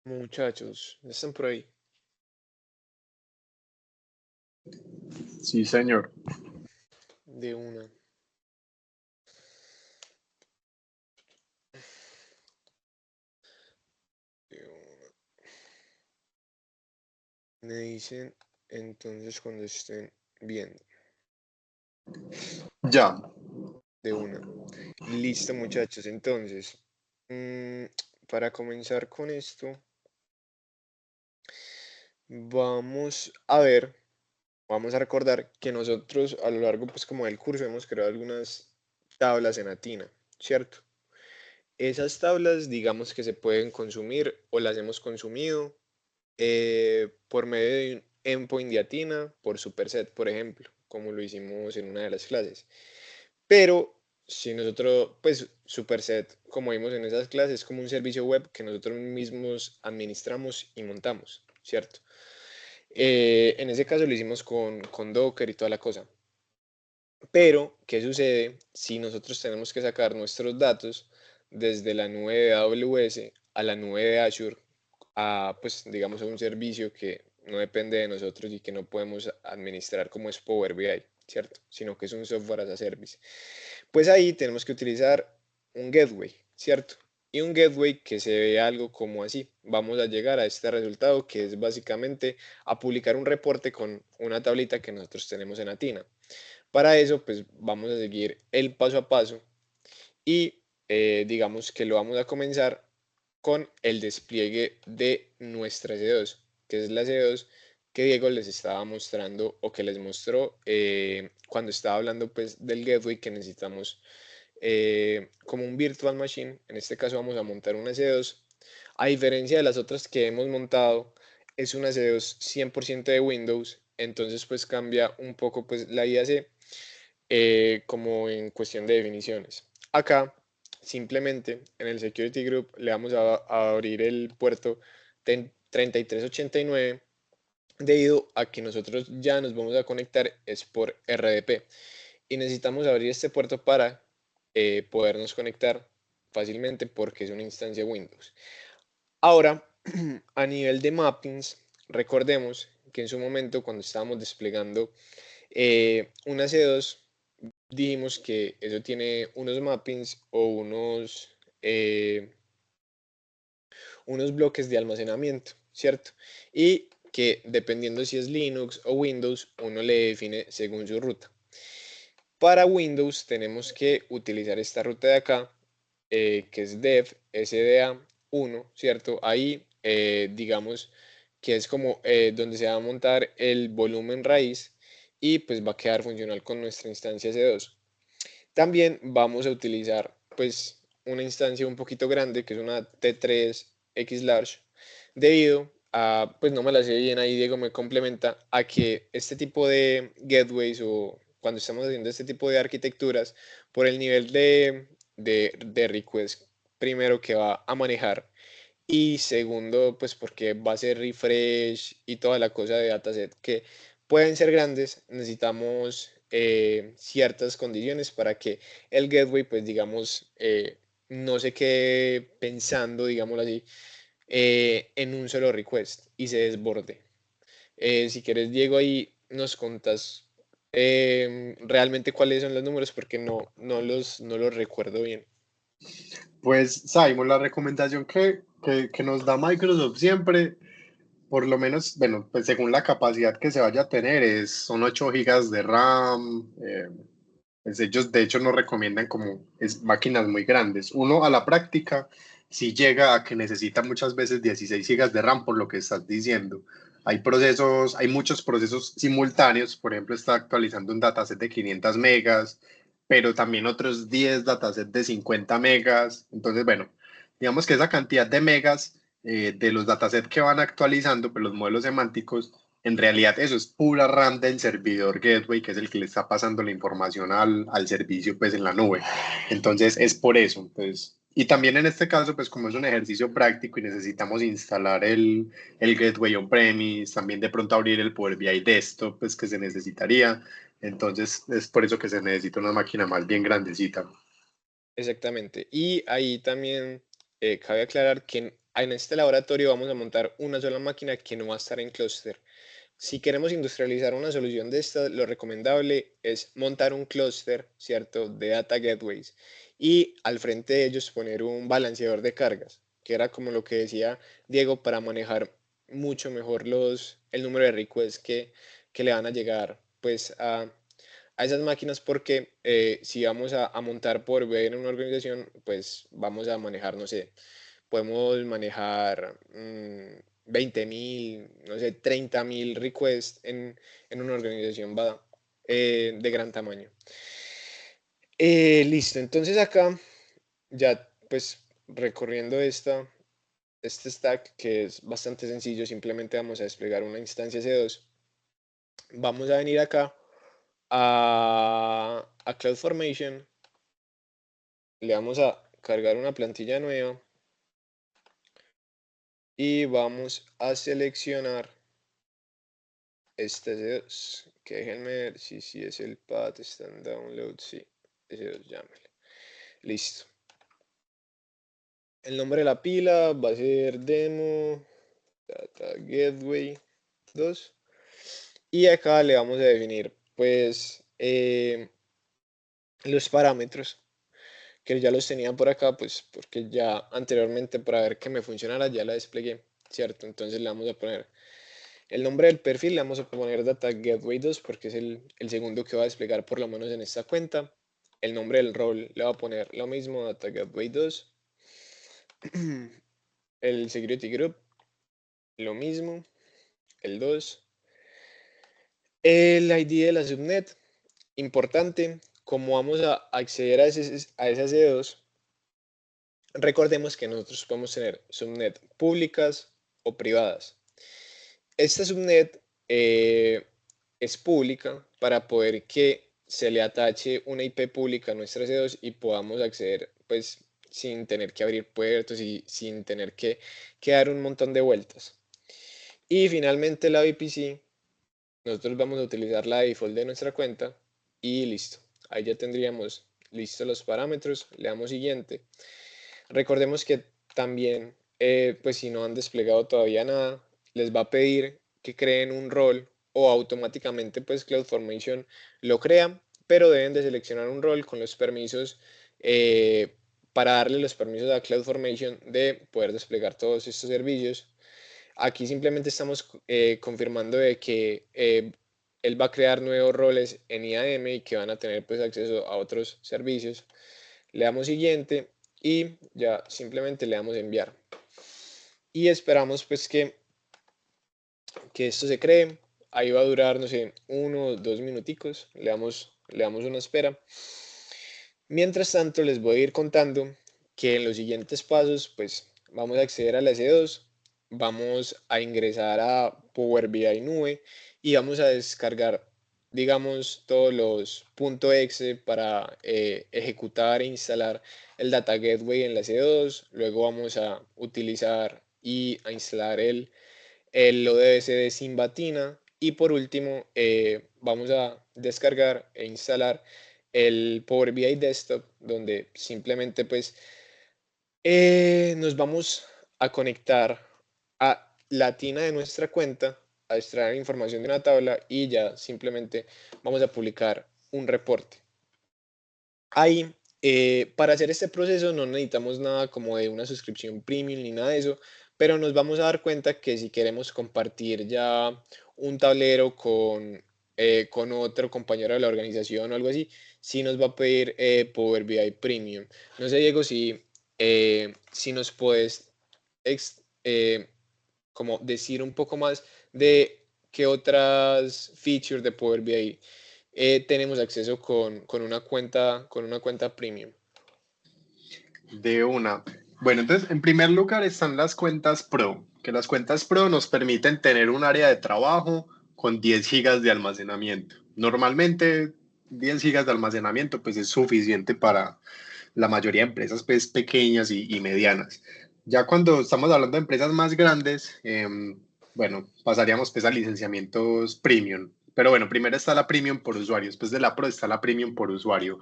Muchachos, ¿ya están por ahí? Sí, señor. De una. De una. Me dicen entonces cuando estén viendo. Ya. De una. Listo, muchachos. Entonces, para comenzar con esto, vamos a ver, vamos a recordar que nosotros a lo largo, pues como del curso, hemos creado algunas tablas en Atina, ¿cierto? Esas tablas, digamos que se pueden consumir o las hemos consumido por medio de un endpoint de Atina, por superset, por ejemplo, como lo hicimos en una de las clases. Pero si nosotros, pues Superset, como vimos en esas clases, es como un servicio web que nosotros mismos administramos y montamos, ¿cierto? En ese caso lo hicimos con Docker y toda la cosa. Pero, ¿qué sucede si nosotros tenemos que sacar nuestros datos desde la nube de AWS a la nube de Azure, a, pues, digamos, a un servicio que no depende de nosotros y que no podemos administrar como es Power BI, ¿cierto? Sino que es un software as a service. Pues ahí tenemos que utilizar un gateway, ¿cierto? Y un gateway que se ve algo como así. Vamos a llegar a este resultado que es básicamente a publicar un reporte con una tablita que nosotros tenemos en Atina. Para eso, pues vamos a seguir el paso a paso y digamos que lo vamos a comenzar con el despliegue de nuestra S2, que es la S2 que Diego les estaba mostrando o que les mostró cuando estaba hablando pues del gateway que necesitamos como un virtual machine. En este caso vamos a montar una S2. A diferencia de las otras que hemos montado, es una S2 100% de Windows, entonces pues cambia un poco pues la IAC como en cuestión de definiciones. Acá, simplemente en el Security Group le vamos a abrir el puerto 3389 debido a que nosotros ya nos vamos a conectar es por RDP y necesitamos abrir este puerto para podernos conectar fácilmente porque es una instancia Windows. Ahora, a nivel de mappings, recordemos que en su momento cuando estábamos desplegando una C2 dijimos que eso tiene unos mappings o unos bloques de almacenamiento, ¿cierto? Y que dependiendo si es Linux o Windows, uno le define según su ruta. Para Windows tenemos que utilizar esta ruta de acá, que es dev SDA1, ¿cierto? Ahí, digamos que es como donde se va a montar el volumen raíz y pues va a quedar funcional con nuestra instancia C2. También vamos a utilizar pues una instancia un poquito grande que es una T3X Large debido a, pues no me la sé bien ahí, Diego me complementa, a que este tipo de gateways o cuando estamos haciendo este tipo de arquitecturas, por el nivel de request, primero que va a manejar y segundo, pues porque va a ser refresh y toda la cosa de dataset que pueden ser grandes, necesitamos ciertas condiciones para que el gateway, pues digamos, no se quede pensando, digámoslo así, en un solo request y se desborde. Si quieres, Diego, ahí nos contas realmente cuáles son los números porque no los recuerdo bien. Pues, Simon, la recomendación que nos da Microsoft siempre, por lo menos, bueno, pues según la capacidad que se vaya a tener, son 8 gigas de RAM. Pues ellos, de hecho, no recomiendan como máquinas muy grandes. Uno, a la práctica, sí llega a que necesita muchas veces 16 gigas de RAM, por lo que estás diciendo. Hay muchos procesos simultáneos. Por ejemplo, está actualizando un dataset de 500 megas, pero también otros 10 datasets de 50 megas. Entonces, bueno, digamos que esa cantidad de megas de los datasets que van actualizando, pues los modelos semánticos, en realidad eso es pura RAM del servidor gateway, que es el que le está pasando la información al servicio pues en la nube. Entonces es por eso. Entonces, y también en este caso, pues como es un ejercicio práctico y necesitamos instalar el gateway on-premise, también de pronto abrir el Power BI desktop, pues que se necesitaría. Entonces es por eso que se necesita una máquina más bien grandecita. Exactamente. Y ahí también cabe aclarar que en este laboratorio vamos a montar una sola máquina que no va a estar en clúster. Si queremos industrializar una solución de esta, lo recomendable es montar un clúster, ¿cierto?, de data gateways y al frente de ellos poner un balanceador de cargas, que era como lo que decía Diego, para manejar mucho mejor el número de requests que le van a llegar pues a esas máquinas, porque si vamos a montar por B en una organización, pues vamos a manejar, no sé, podemos manejar 20.000, no sé, 30.000 requests en una organización de gran tamaño. Listo, entonces acá ya pues recorriendo este stack, que es bastante sencillo, simplemente vamos a desplegar una instancia C2. Vamos a venir acá a CloudFormation, le vamos a cargar una plantilla nueva y vamos a seleccionar este S2, que déjenme ver si es el path, está en download, sí, S2, llámale. Listo. El nombre de la pila va a ser demo data gateway 2 y acá le vamos a definir pues los parámetros, que ya los tenía por acá, pues porque ya anteriormente, para ver que me funcionara, ya la desplegué, ¿cierto? Entonces le vamos a poner el nombre del perfil, le vamos a poner data gateway 2 porque es el segundo que va a desplegar por lo menos en esta cuenta. El nombre del rol le va a poner lo mismo, data gateway 2. El security group, lo mismo, el 2. El ID de la subnet, importante, como vamos a acceder a esa C2, recordemos que nosotros podemos tener subnet públicas o privadas. Esta subnet es pública para poder que se le atache una IP pública a nuestra C2 y podamos acceder pues sin tener que abrir puertos y sin tener que dar un montón de vueltas. Y finalmente la VPC, nosotros vamos a utilizar la default de nuestra cuenta y listo. Ahí ya tendríamos listos los parámetros, le damos siguiente. Recordemos que también, pues si no han desplegado todavía nada, les va a pedir que creen un rol o automáticamente pues CloudFormation lo crea, pero deben de seleccionar un rol con los permisos para darle los permisos a CloudFormation de poder desplegar todos estos servicios. Aquí simplemente estamos confirmando de que él va a crear nuevos roles en IAM y que van a tener pues acceso a otros servicios. Le damos siguiente y ya simplemente le damos enviar. Y esperamos pues que esto se cree. Ahí va a durar, no sé, 1 o 2 minuticos. Le damos una espera. Mientras tanto, les voy a ir contando que en los siguientes pasos, pues vamos a acceder a la S2, vamos a ingresar a Power BI Nube y vamos a descargar, digamos, todos los .exe para ejecutar e instalar el Data Gateway en la S2. Luego vamos a utilizar y a instalar el ODBC de Simbatina. Y por último, vamos a descargar e instalar el Power BI Desktop, donde simplemente pues nos vamos a conectar a la tina de nuestra cuenta, a extraer información de una tabla y ya simplemente vamos a publicar un reporte. Ahí, para hacer este proceso no necesitamos nada como de una suscripción premium ni nada de eso, pero nos vamos a dar cuenta que si queremos compartir ya un tablero con otro compañero de la organización o algo así, sí nos va a pedir Power BI Premium. No sé, Diego, si nos puedes como decir un poco más de qué otras features de Power BI tenemos acceso con una cuenta premium. De una. Bueno, entonces, en primer lugar están las cuentas Pro, que las cuentas Pro nos permiten tener un área de trabajo con 10 gigas de almacenamiento. Normalmente, 10 gigas de almacenamiento pues es suficiente para la mayoría de empresas pues pequeñas y medianas. Ya cuando estamos hablando de empresas más grandes, bueno, pasaríamos pues a licenciamientos premium. Pero bueno, primero está la Premium por usuario, después de la Pro está la Premium por usuario.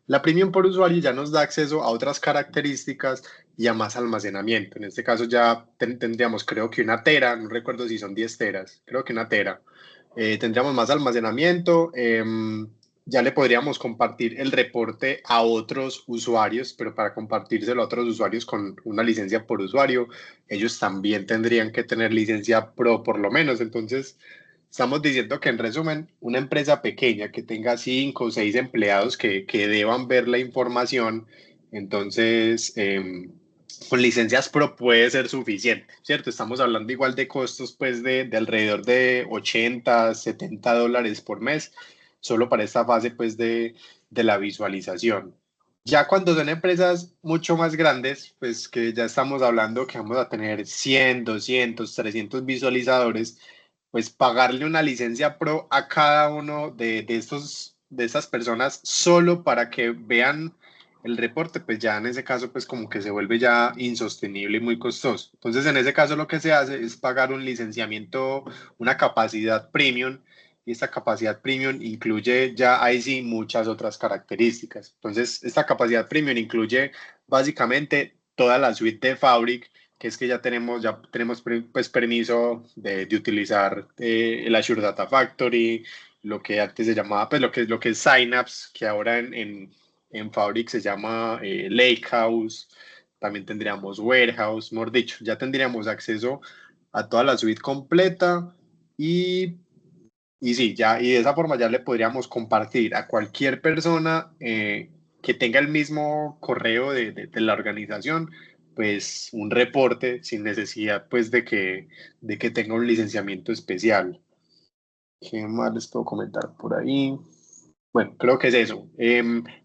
La Premium por usuario ya nos da acceso a otras características y a más almacenamiento. En este caso ya tendríamos, creo que una tera, no recuerdo si son 10 teras, creo que una tera. Tendríamos más almacenamiento. Ya le podríamos compartir el reporte a otros usuarios, pero para compartírselo a otros usuarios con una licencia por usuario, ellos también tendrían que tener licencia Pro por lo menos. Entonces, estamos diciendo que en resumen, una empresa pequeña que tenga 5 o 6 empleados que deban ver la información, entonces con licencias Pro puede ser suficiente, ¿cierto? Estamos hablando igual de costos pues de alrededor de 80, $70 por mes, solo para esta fase pues de la visualización. Ya cuando son empresas mucho más grandes, pues que ya estamos hablando que vamos a tener 100, 200, 300 visualizadores, pues pagarle una licencia Pro a cada uno de estas personas solo para que vean el reporte, pues ya en ese caso pues como que se vuelve ya insostenible y muy costoso. Entonces en ese caso lo que se hace es pagar un licenciamiento, una capacidad premium, y esta capacidad premium incluye ya ahí sí muchas otras características. Entonces esta capacidad premium incluye básicamente toda la suite de Fabric, que es que ya tenemos pues, permiso de utilizar el Azure Data Factory, lo que antes se llamaba, pues lo que es Synapse, que ahora en Fabric se llama Lakehouse, también tendríamos Warehouse, mejor dicho, ya tendríamos acceso a toda la suite completa y, y sí, ya, y de esa forma ya le podríamos compartir a cualquier persona que tenga el mismo correo de la organización, pues un reporte sin necesidad pues de que tenga un licenciamiento especial. ¿Qué más les puedo comentar por ahí? Bueno, creo que es eso.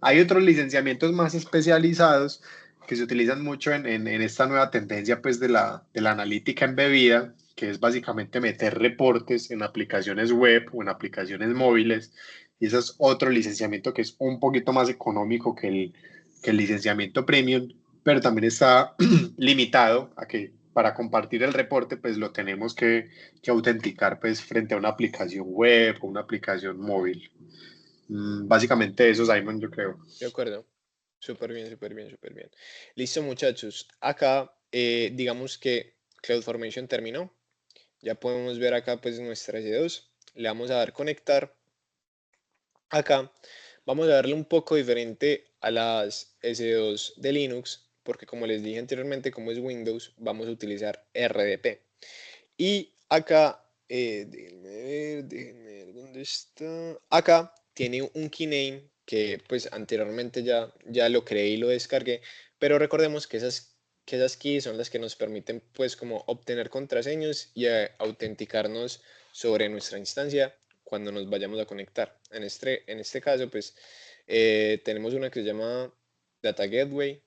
Hay otros licenciamientos más especializados que se utilizan mucho en esta nueva tendencia pues, de la analítica embebida, que es básicamente meter reportes en aplicaciones web o en aplicaciones móviles. Y ese es otro licenciamiento que es un poquito más económico que el licenciamiento premium, pero también está limitado a que para compartir el reporte, pues lo tenemos que autenticar pues, frente a una aplicación web o una aplicación móvil. Básicamente eso, Simon, yo creo. De acuerdo. Súper bien, súper bien, súper bien. Listo, muchachos. Acá, digamos que CloudFormation terminó. Ya podemos ver acá pues nuestra S2. Le vamos a dar conectar. Acá vamos a darle un poco diferente a las S2 de Linux, porque como les dije anteriormente, como es Windows, vamos a utilizar RDP. Y acá, déjenme ver dónde está. Acá tiene un keyname que pues anteriormente ya lo creé y lo descargué, pero recordemos que esas keys son las que nos permiten pues como obtener contraseñas y autenticarnos sobre nuestra instancia cuando nos vayamos a conectar. En este caso pues tenemos una que se llama Data Gateway.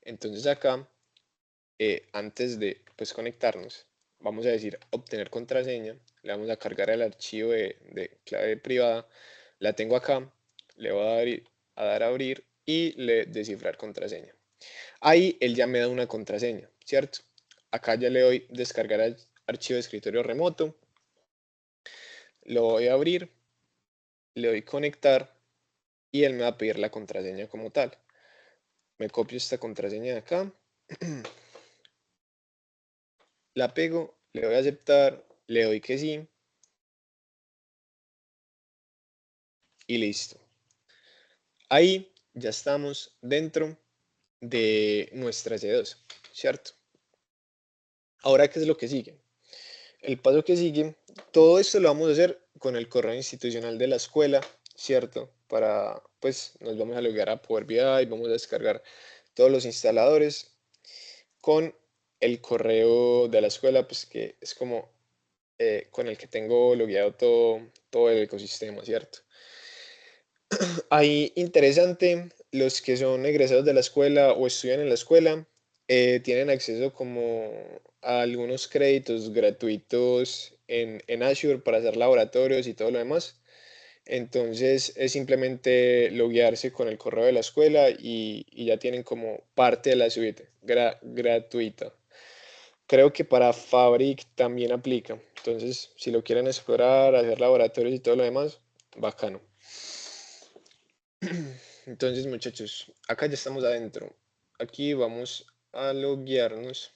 Entonces acá, antes de pues conectarnos, vamos a decir obtener contraseña, le vamos a cargar el archivo de clave privada, la tengo acá, le voy a dar a abrir y le descifrar contraseña. Ahí él ya me da una contraseña, ¿cierto? Acá ya le doy descargar el archivo de escritorio remoto, lo voy a abrir, le doy conectar y él me va a pedir la contraseña como tal. Me copio esta contraseña de acá, la pego, le doy a aceptar, le doy que sí y listo. Ahí ya estamos dentro de nuestra S2, ¿cierto? Ahora, ¿qué es lo que sigue? El paso que sigue, todo esto lo vamos a hacer con el correo institucional de la escuela, ¿cierto? Pues nos vamos a loguear a Power BI y vamos a descargar todos los instaladores con el correo de la escuela, pues que es como con el que tengo logueado todo el ecosistema, ¿cierto? Ahí interesante, los que son egresados de la escuela o estudian en la escuela tienen acceso como a algunos créditos gratuitos en Azure para hacer laboratorios y todo lo demás. Entonces es simplemente loguearse con el correo de la escuela y ya tienen como parte de la suite gratuita. creo que para Fabric también aplica. Entonces, si lo quieren explorar, hacer laboratorios y todo lo demás, bacano. Entonces, muchachos, acá ya estamos adentro. Aquí vamos a loguearnos.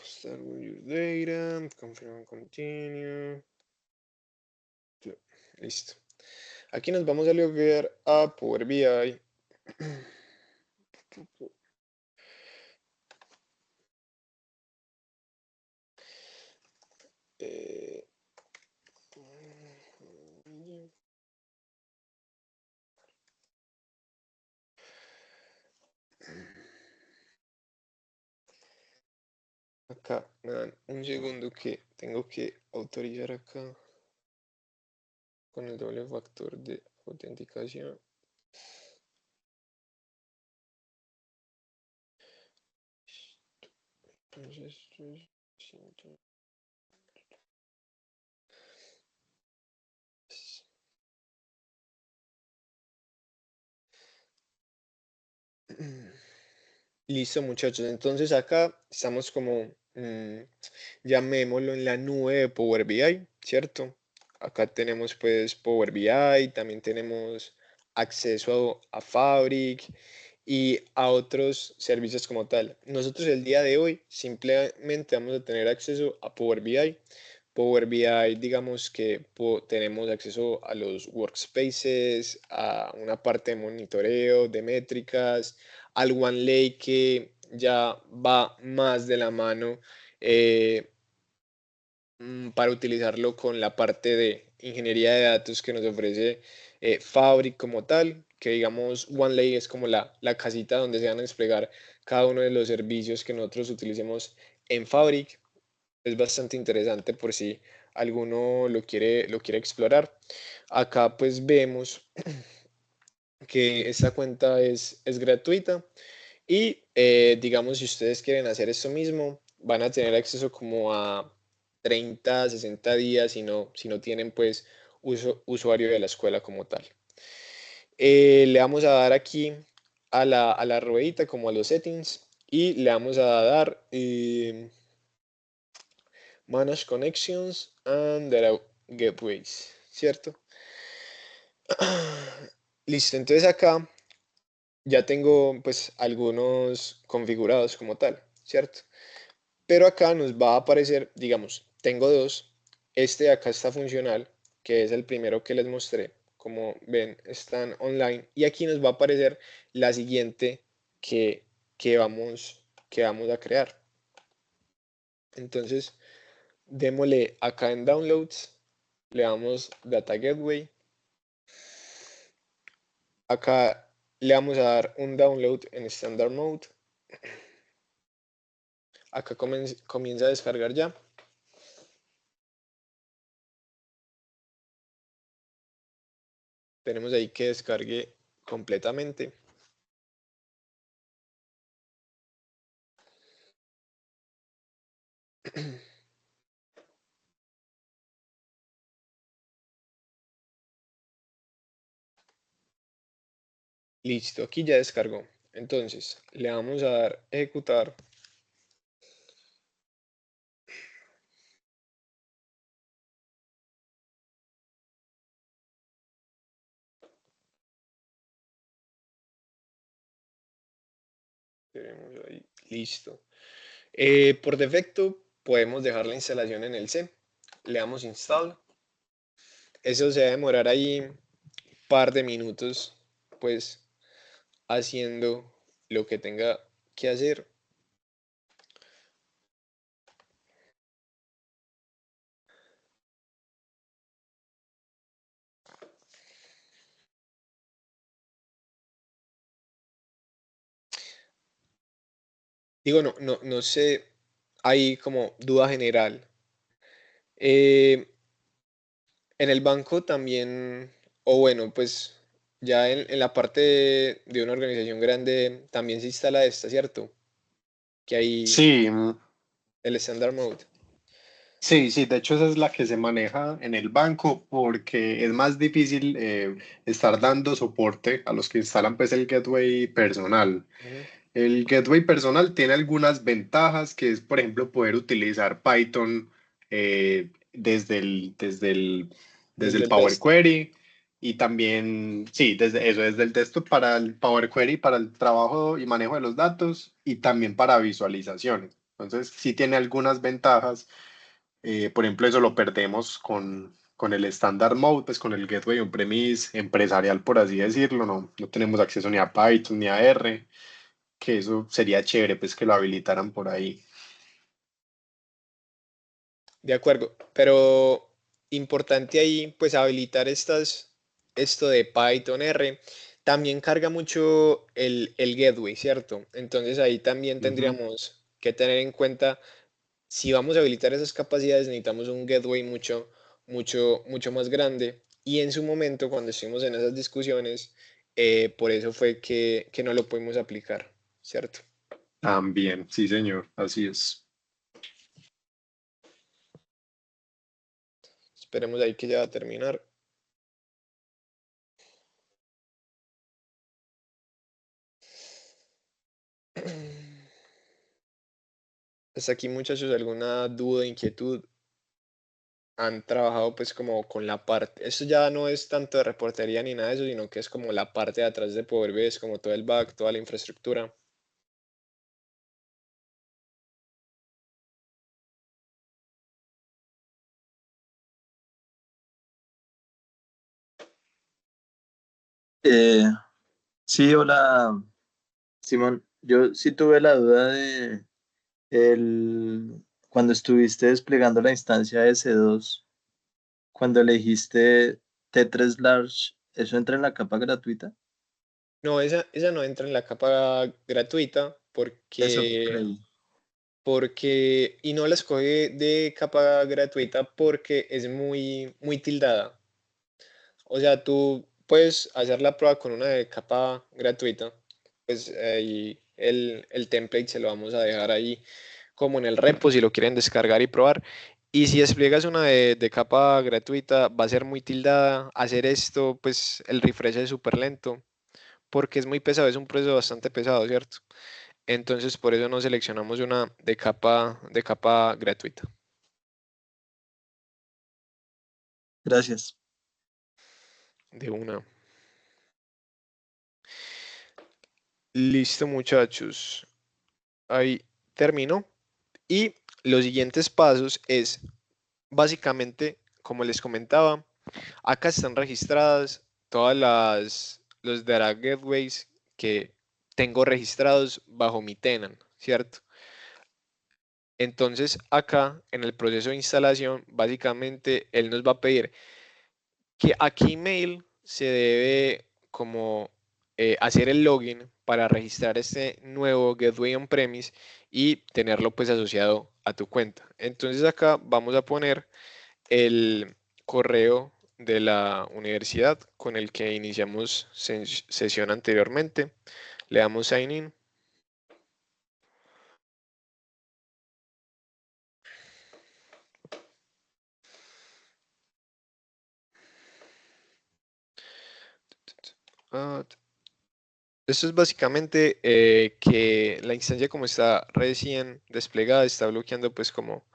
Start with your data, confirm and continue. Listo. Aquí nos vamos a loguear a Power BI. Acá me dan un segundo que tengo que autorizar acá con el doble factor de autenticación. Entonces, listo, muchachos. Entonces acá estamos como, llamémoslo en la nube de Power BI, ¿cierto? Acá tenemos pues Power BI, también tenemos acceso a Fabric y a otros servicios como tal. Nosotros el día de hoy simplemente vamos a tener acceso a Power BI. Power BI, digamos que tenemos acceso a los workspaces, a una parte de monitoreo, de métricas, al OneLake que ya va más de la mano para utilizarlo con la parte de ingeniería de datos que nos ofrece Fabric como tal, que digamos OneLake es como la casita donde se van a desplegar cada uno de los servicios que nosotros utilicemos en Fabric. Es bastante interesante por si alguno lo quiere explorar. Acá pues vemos que esta cuenta es gratuita y digamos si ustedes quieren hacer esto mismo van a tener acceso como a 30, 60 días si no tienen pues usuario de la escuela como tal. Le vamos a dar aquí a la ruedita como a los settings y le vamos a dar Manage Connections and Data Gateways, ¿cierto? Listo, entonces acá ya tengo pues algunos configurados como tal, ¿cierto? Pero acá nos va a aparecer, digamos, tengo dos. Este de acá está funcional, que es el primero que les mostré. Como ven, están online. Y aquí nos va a aparecer la siguiente que, que vamos a crear. Entonces, démosle acá en Downloads, le damos Data Gateway. Acá le vamos a dar un download en Standard Mode. Acá comienza a descargar ya. Tenemos ahí que descargue completamente. Listo, aquí ya descargó. Entonces, le vamos a dar ejecutar. Tenemos ahí, listo. Por defecto, podemos dejar la instalación en el C. Le damos install. Eso se va a demorar ahí un par de minutos, pues, haciendo lo que tenga que hacer. Digo, no sé, hay como duda general. Eh, en el banco también, o bueno, pues ya en la parte de una organización grande también se instala esta, ¿cierto? Que hay Sí, el Standard Mode. sí, sí, de hecho esa es la que se maneja en el banco porque es más difícil estar dando soporte a los que instalan pues el gateway personal. Ujú. El gateway personal tiene algunas ventajas, que es, por ejemplo, poder utilizar Python desde Desde el el Power test. Query y también, sí, desde el desktop para el Power Query, para el trabajo y manejo de los datos y también para visualizaciones. Entonces, sí tiene algunas ventajas. Por ejemplo, eso lo perdemos con el Standard Mode, pues con el Gateway On-Premise empresarial, por así decirlo. No tenemos acceso ni a Python ni a R, que eso sería chévere, pues que lo habilitaran por ahí. De acuerdo, pero importante ahí, pues habilitar esto de Python R, también carga mucho el gateway, ¿cierto? Entonces ahí también Ujú. tendríamos que tener en cuenta, si vamos a habilitar esas capacidades, necesitamos un gateway mucho más grande. Y en su momento, cuando estuvimos en esas discusiones, por eso fue que no lo pudimos aplicar, ¿cierto? También, sí, señor, así es. Esperemos ahí que ya va a terminar. Hasta aquí, muchachos, ¿alguna duda, inquietud? Han trabajado pues como con la parte, esto ya no es tanto de reportería ni nada de eso, sino que es como la parte de atrás de Power BI, es como todo el back, toda la infraestructura. Eh, sí, hola, Simón. Yo sí tuve la duda de cuando estuviste desplegando la instancia S2, cuando elegiste T3 Large, ¿eso entra en la capa gratuita? No, esa no entra en la capa gratuita Eso porque, creí. y no la escogí de capa gratuita porque es muy tildada. O sea, tú puedes hacer la prueba con una de capa gratuita, pues ahí el template se lo vamos a dejar ahí como en el repo si lo quieren descargar y probar. Y si despliegas una de capa gratuita, va a ser muy tildada. Hacer esto, pues el refresh es súper lento porque es muy pesado, es un proceso bastante pesado, ¿cierto? Entonces por eso no seleccionamos una de capa gratuita. Gracias. De una. Listo, muchachos. Ahí termino. Y los siguientes pasos es básicamente, como les comentaba, acá están registradas todas los data gateways que tengo registrados bajo mi tenant, ¿cierto? Entonces acá en el proceso de instalación, básicamente él nos va a pedir que a qué email se debe como hacer el login para registrar este nuevo gateway on-premise y tenerlo pues asociado a tu cuenta. Entonces acá vamos a poner el correo de la universidad con el que iniciamos sesión anteriormente. Le damos sign in. Ah, esto es básicamente que la instancia como está recién desplegada está bloqueando pues como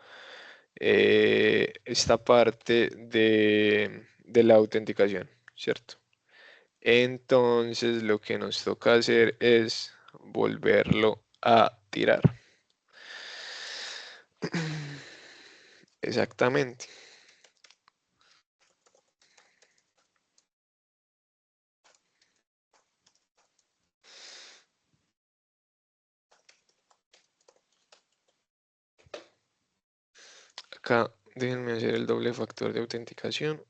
esta parte de la autenticación, ¿cierto? Entonces lo que nos toca hacer es volverlo a tirar. Exactamente. Acá déjenme hacer el doble factor de autenticación.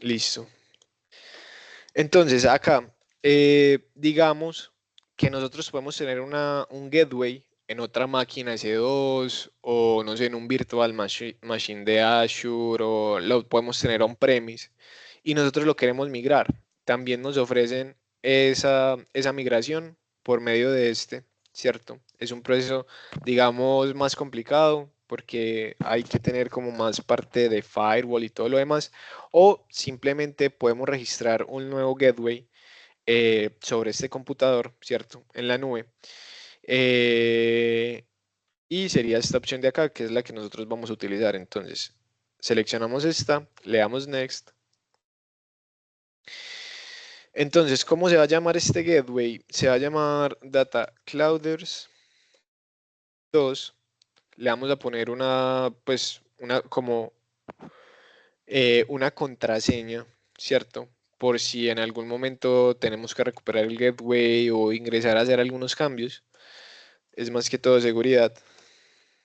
Listo. Entonces acá, digamos que nosotros podemos tener un gateway en otra máquina S2 o no sé, en un virtual machine de Azure o lo podemos tener on-premise y nosotros lo queremos migrar. También nos ofrecen esa migración por medio de este, ¿cierto? Es un proceso, digamos, más complicado porque hay que tener como más parte de firewall y todo lo demás, o simplemente podemos registrar un nuevo gateway sobre este computador, ¿cierto? En la nube. Y sería esta opción de acá, que es la que nosotros vamos a utilizar. Entonces, seleccionamos esta, le damos Next. Entonces, ¿cómo se va a llamar este gateway? Se va a llamar Data Clouders 2. Le vamos a poner una contraseña, ¿cierto? Por si en algún momento tenemos que recuperar el gateway o ingresar a hacer algunos cambios. Es más que todo seguridad.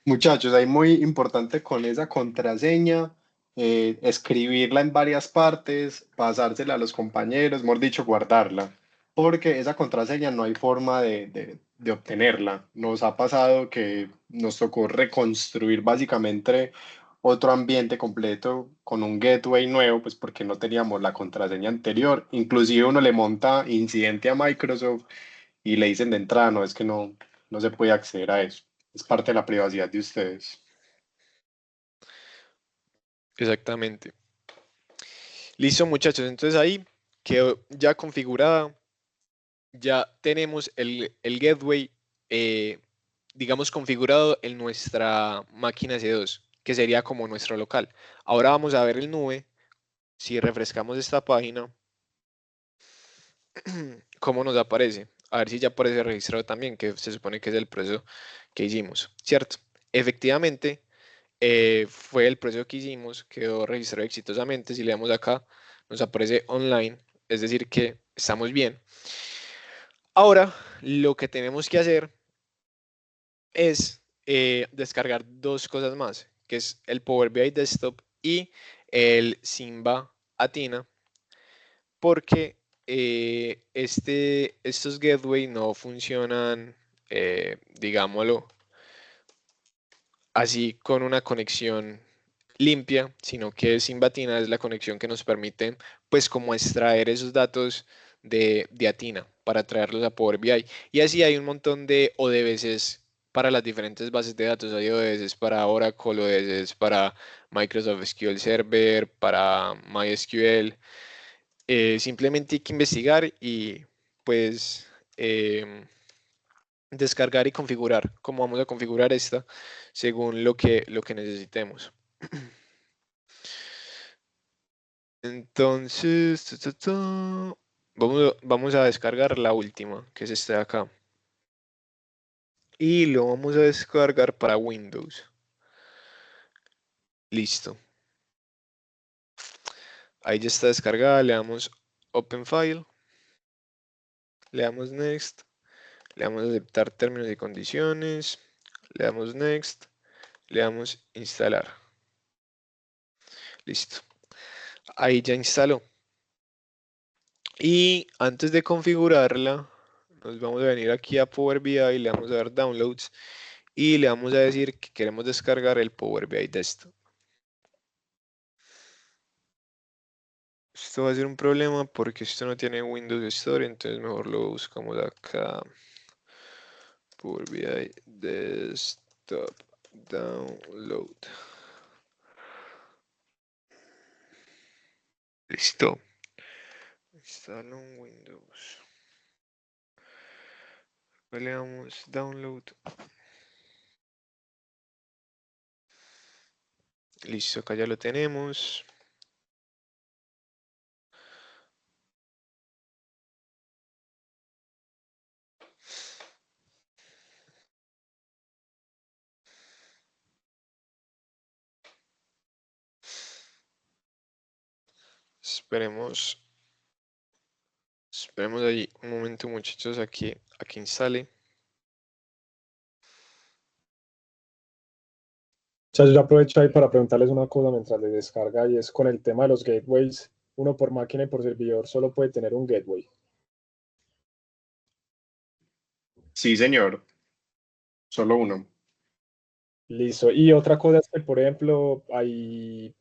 Muchachos, ahí muy importante con esa contraseña, escribirla en varias partes, pasársela a los compañeros, mejor dicho, guardarla, porque esa contraseña no hay forma de obtenerla. Nos ha pasado que nos tocó reconstruir básicamente otro ambiente completo con un gateway nuevo, pues porque no teníamos la contraseña anterior. Inclusive uno le monta incidente a Microsoft y le dicen de entrada, no, es que no se puede acceder a eso. Es parte de la privacidad de ustedes. Exactamente. Listo, muchachos. Entonces ahí quedó ya configurada. Ya tenemos el gateway, digamos, configurado en nuestra máquina C2, que sería como nuestro local. Ahora vamos a ver el nube. Si refrescamos esta página, ¿cómo nos aparece? A ver si ya aparece registrado también, que se supone que es el proceso que hicimos, ¿cierto? Efectivamente, fue el proceso que hicimos, quedó registrado exitosamente. Si le damos acá, nos aparece online, es decir que estamos bien. Ahora, lo que tenemos que hacer es descargar dos cosas más, que es el Power BI Desktop y el Simba Athena, porque estos gateway no funcionan, digámoslo, así con una conexión limpia, sino que Simbatina es la conexión que nos permite, pues, como extraer esos datos de Athena para traerlos a Power BI. Y así hay un montón de ODBCs para las diferentes bases de datos. Hay ODBCs para Oracle, ODBCs para Microsoft SQL Server, para MySQL. Simplemente hay que investigar y, pues, descargar y configurar. Cómo vamos a configurar esta según lo que necesitemos. Entonces, vamos a descargar la última, que es esta de acá. Y lo vamos a descargar para Windows. Listo. Ahí ya está descargada. Le damos Open File. Le damos Next. Le damos a aceptar términos y condiciones. Le damos Next. Le damos Instalar. Listo. Ahí ya instaló. Y antes de configurarla, nos vamos a venir aquí a Power BI y le vamos a dar Downloads y le vamos a decir que queremos descargar el Power BI Desktop. Esto va a ser un problema porque esto no tiene Windows Store, entonces mejor lo buscamos acá. Power BI Desktop Download. Listo. Instalo un Windows. Le damos Download. Listo, acá ya lo tenemos. Esperemos ahí un momento, muchachos, aquí instale. Yo aprovecho ahí para preguntarles una cosa mientras les descarga y es con el tema de los gateways. Uno por máquina y por servidor solo puede tener un gateway. Sí, señor. Solo uno. Listo. Y otra cosa es que, por ejemplo, hay,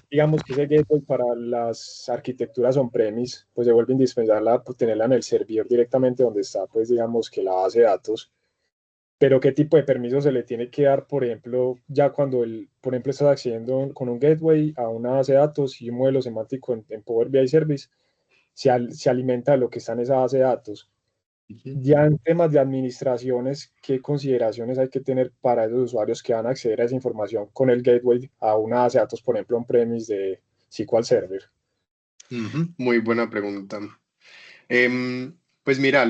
digamos que ese gateway para las arquitecturas on-premise, pues se vuelve indispensable pues, tenerla en el servidor directamente donde está, pues digamos que la base de datos. pero qué tipo de permiso se le tiene que dar, por ejemplo, ya cuando por ejemplo, estás accediendo con un gateway a una base de datos y un modelo semántico en Power BI Service, se alimenta de lo que está en esa base de datos. Ya en temas de administraciones, ¿qué consideraciones hay que tener para esos usuarios que van a acceder a esa información con el gateway a una base de datos, por ejemplo, on-premise de SQL Server? Muy buena pregunta. Pues mira,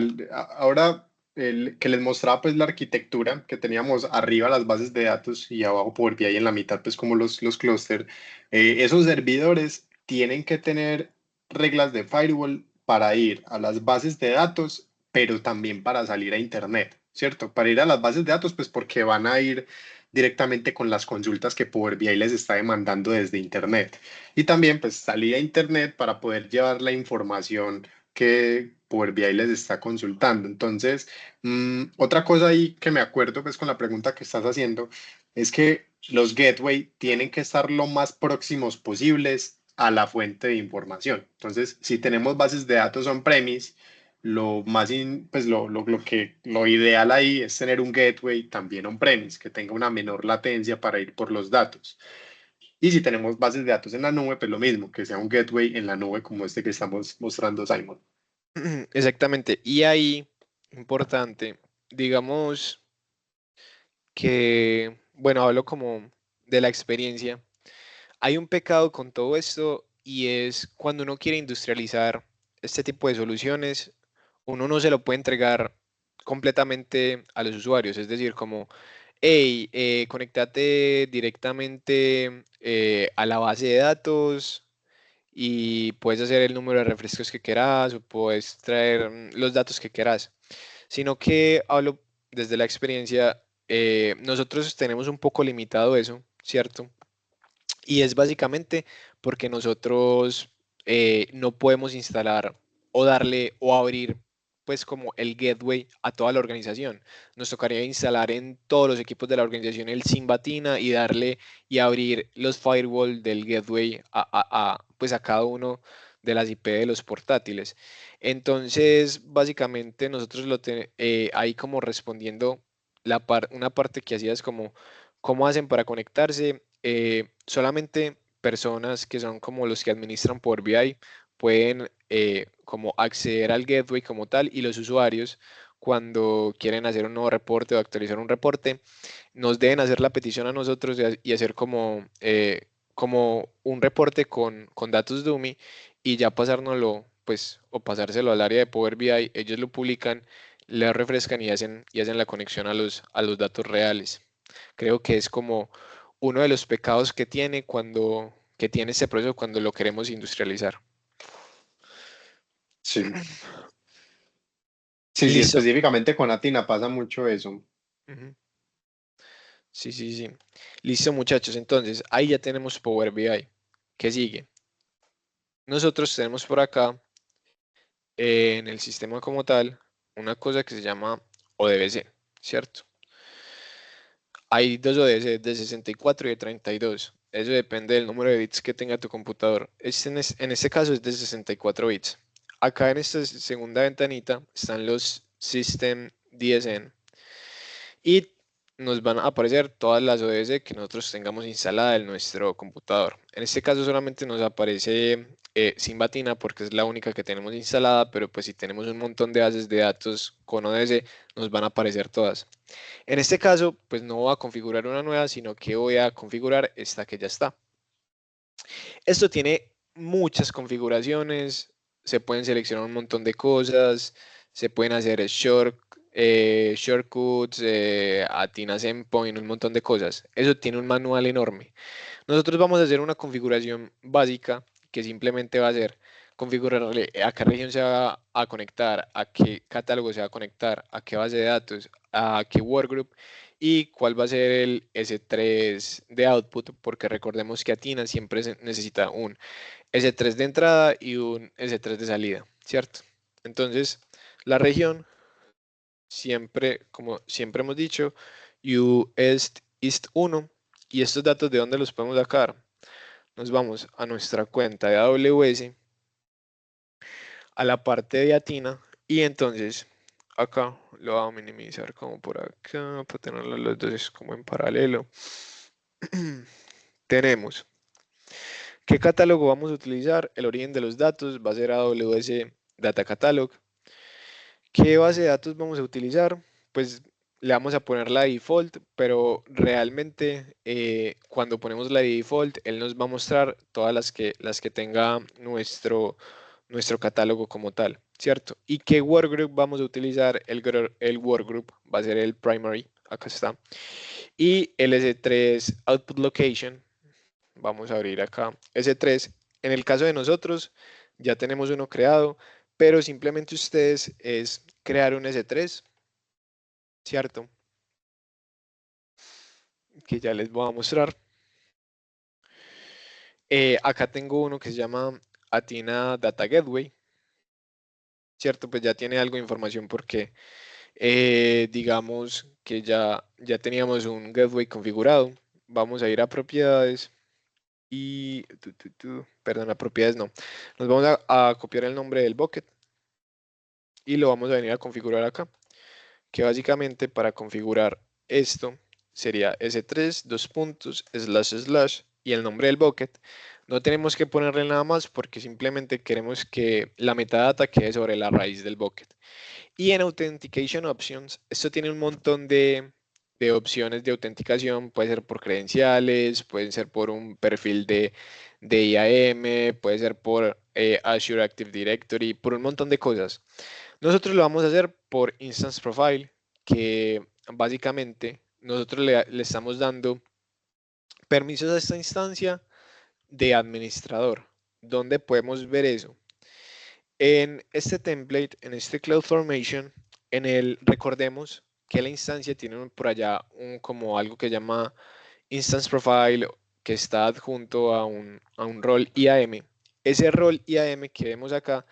ahora que les mostraba pues la arquitectura que teníamos arriba las bases de datos y abajo Power BI en la mitad pues como los clústeres, esos servidores tienen que tener reglas de firewall para ir a las bases de datos, pero también para salir a internet, ¿cierto? Para ir a las bases de datos pues porque van a ir directamente con las consultas que Power BI les está demandando desde internet. Y también pues salir a internet para poder llevar la información que Power BI les está consultando. Entonces, otra cosa ahí que me acuerdo pues con la pregunta que estás haciendo es que los gateway tienen que estar lo más próximos posibles a la fuente de información. Entonces, si tenemos bases de datos on-premise, pues lo ideal ahí es tener un gateway también on-premise que tenga una menor latencia para ir por los datos. Y si tenemos bases de datos en la nube, pues lo mismo, que sea un gateway en la nube como este que estamos mostrando, Simon. Exactamente. Y ahí, importante, digamos que, bueno, hablo como de la experiencia. Hay un pecado con todo esto y es cuando uno quiere industrializar este tipo de soluciones, uno no se lo puede entregar completamente a los usuarios. Es decir, como, hey, conéctate directamente a la base de datos y puedes hacer el número de refrescos que quieras o puedes traer los datos que quieras, sino que hablo desde la experiencia, nosotros tenemos un poco limitado eso, ¿cierto? Y es básicamente porque nosotros no podemos instalar o darle o abrir pues como el gateway a toda la organización. Nos tocaría instalar en todos los equipos de la organización el Simbatina y darle y abrir los firewall del gateway pues a cada uno de las IP de los portátiles. Entonces, básicamente nosotros ahí como respondiendo una parte que hacía es como, ¿cómo hacen para conectarse? Solamente personas que son como los que administran Power BI pueden como acceder al gateway como tal, y los usuarios cuando quieren hacer un nuevo reporte o actualizar un reporte nos deben hacer la petición a nosotros y hacer como un reporte con datos dummy y ya pasárnoslo pues o pasárselo al área de Power BI. Ellos lo publican, le refrescan y hacen la conexión a los datos reales. Creo que es como uno de los pecados que tiene este proceso cuando lo queremos industrializar. Sí. Sí, Listo. específicamente con Atina pasa mucho eso. Ujú. Sí, sí, sí. Listo, muchachos. Entonces, ahí ya tenemos Power BI. ¿Qué sigue? Nosotros tenemos por acá, en el sistema como tal, una cosa que se llama ODBC, ¿cierto? Hay dos ODS de 64 y de 32. Eso depende del número de bits que tenga tu computador. En este caso es de 64 bits. Acá en esta segunda ventanita están los System DSN y nos van a aparecer todas las ODS que nosotros tengamos instalada en nuestro computador. En este caso solamente nos aparece Simbatina porque es la única que tenemos instalada, pero pues si tenemos un montón de bases de datos con ODS nos van a aparecer todas. En este caso, pues no voy a configurar una nueva, sino que voy a configurar esta que ya está. Esto tiene muchas configuraciones, se pueden seleccionar un montón de cosas, se pueden hacer shortcuts, Atina Endpoint, un montón de cosas. Eso tiene un manual enorme. Nosotros vamos a hacer una configuración básica que simplemente va a ser configurarle a qué región se va a conectar, a qué catálogo se va a conectar, a qué base de datos, a qué workgroup y cuál va a ser el S3 de output, porque recordemos que Atina siempre necesita un S3 de entrada y un S3 de salida, ¿cierto? Entonces, la región, siempre, como siempre hemos dicho, East 1, y estos datos, ¿de dónde los podemos sacar? Nos vamos a nuestra cuenta de AWS, a la parte de Atina, y entonces acá lo voy a minimizar como por acá para tenerlos los dos como en paralelo. Tenemos, ¿qué catálogo vamos a utilizar? El origen de los datos va a ser AWS Data Catalog. ¿Qué base de datos vamos a utilizar? Pues le vamos a poner la default, pero realmente cuando ponemos la default, él nos va a mostrar todas las que tenga nuestro catálogo como tal, ¿cierto? ¿Y qué workgroup vamos a utilizar? El workgroup va a ser el primary, acá está. Y el S3 output location, vamos a abrir acá S3. En el caso de nosotros, ya tenemos uno creado, pero simplemente ustedes es crear un S3, ¿cierto? Que ya les voy a mostrar. Acá tengo uno que se llama Athena Data Gateway, ¿cierto? Pues ya tiene algo de información porque digamos que ya teníamos un gateway configurado. Vamos a ir a propiedades y, perdón, a propiedades no. Nos vamos a copiar el nombre del bucket y lo vamos a venir a configurar acá. Que básicamente para configurar esto sería S3, dos puntos, // y el nombre del bucket. No tenemos que ponerle nada más porque simplemente queremos que la metadata quede sobre la raíz del bucket. Y en Authentication Options, esto tiene un montón de opciones de autenticación. Puede ser por credenciales, puede ser por un perfil de IAM, puede ser por Azure Active Directory, por un montón de cosas. Nosotros lo vamos a hacer por Instance Profile, que básicamente nosotros le estamos dando permisos a esta instancia de administrador. ¿Dónde podemos ver eso? En este template, en este CloudFormation, recordemos que la instancia tiene por allá como algo que llama Instance Profile, que está adjunto a un rol IAM. Ese rol IAM que vemos acá,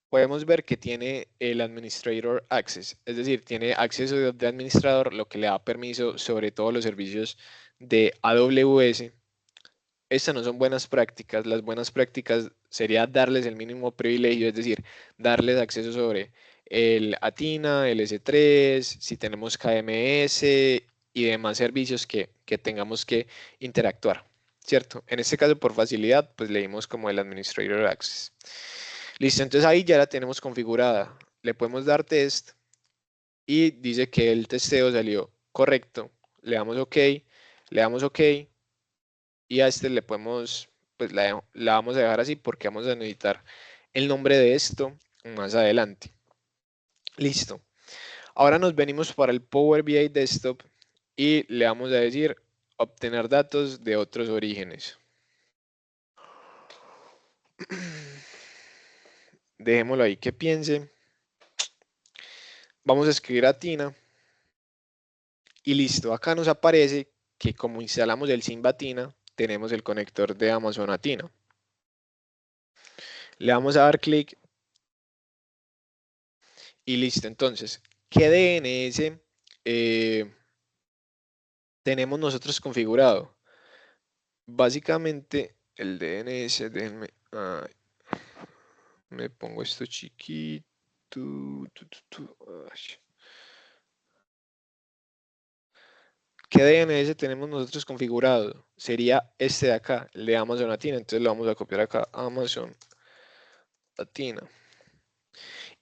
podemos ver que tiene el Administrator Access, es decir, tiene acceso de administrador, lo que le da permiso sobre todos los servicios de AWS. Estas no son buenas prácticas. Las buenas prácticas sería darles el mínimo privilegio, es decir, darles acceso sobre el Athena, el S3, si tenemos KMS y demás servicios que tengamos que interactuar, ¿cierto? En este caso, por facilidad, pues le dimos como el Administrator Access. Listo, entonces ahí ya la tenemos configurada. Le podemos dar test y dice que el testeo salió correcto. Le damos OK, le damos OK. Y a este le podemos, pues la vamos a dejar así porque vamos a necesitar el nombre de esto más adelante. Listo. Ahora nos venimos para el Power BI Desktop y le vamos a decir obtener datos de otros orígenes. Dejémoslo ahí que piense. Vamos a escribir Athena. Y listo, acá nos aparece que como instalamos el Simba Athena, tenemos el conector de Amazon Athena. Le vamos a dar clic y listo. Entonces, ¿qué DNS tenemos nosotros configurado? Básicamente, el DNS, déjenme, me pongo esto chiquito. ¿Qué DNS tenemos nosotros configurado? Sería este de acá, el de Amazon Athena. Entonces lo vamos a copiar acá, Amazon Athena.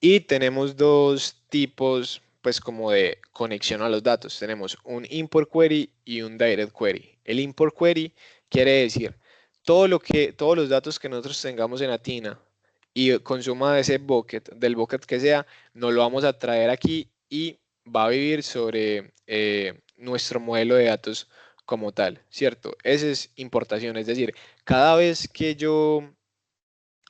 Y tenemos dos tipos, pues como de conexión a los datos. Tenemos un import query y un direct query. El import query quiere decir todos los datos que nosotros tengamos en Athena y consuma de ese bucket, del bucket que sea, nos lo vamos a traer aquí y va a vivir sobre nuestro modelo de datos como tal, ¿cierto? Esa es importación, es decir, cada vez que yo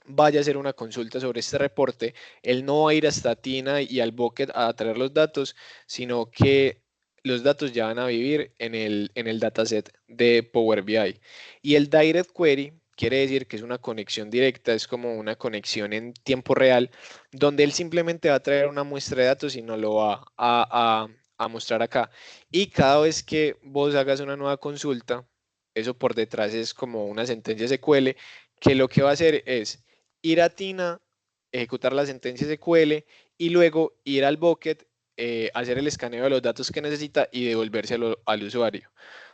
vaya a hacer una consulta sobre este reporte, él no va a ir hasta Tina y al bucket a traer los datos, sino que los datos ya van a vivir en el dataset de Power BI. Y el Direct Query quiere decir que es una conexión directa, es como una conexión en tiempo real, donde él simplemente va a traer una muestra de datos y nos lo va a mostrar acá. Y cada vez que vos hagas una nueva consulta, eso por detrás es como una sentencia SQL, que lo que va a hacer es ir a Tina, ejecutar la sentencia SQL y luego ir al bucket, hacer el escaneo de los datos que necesita y devolvérselo al usuario.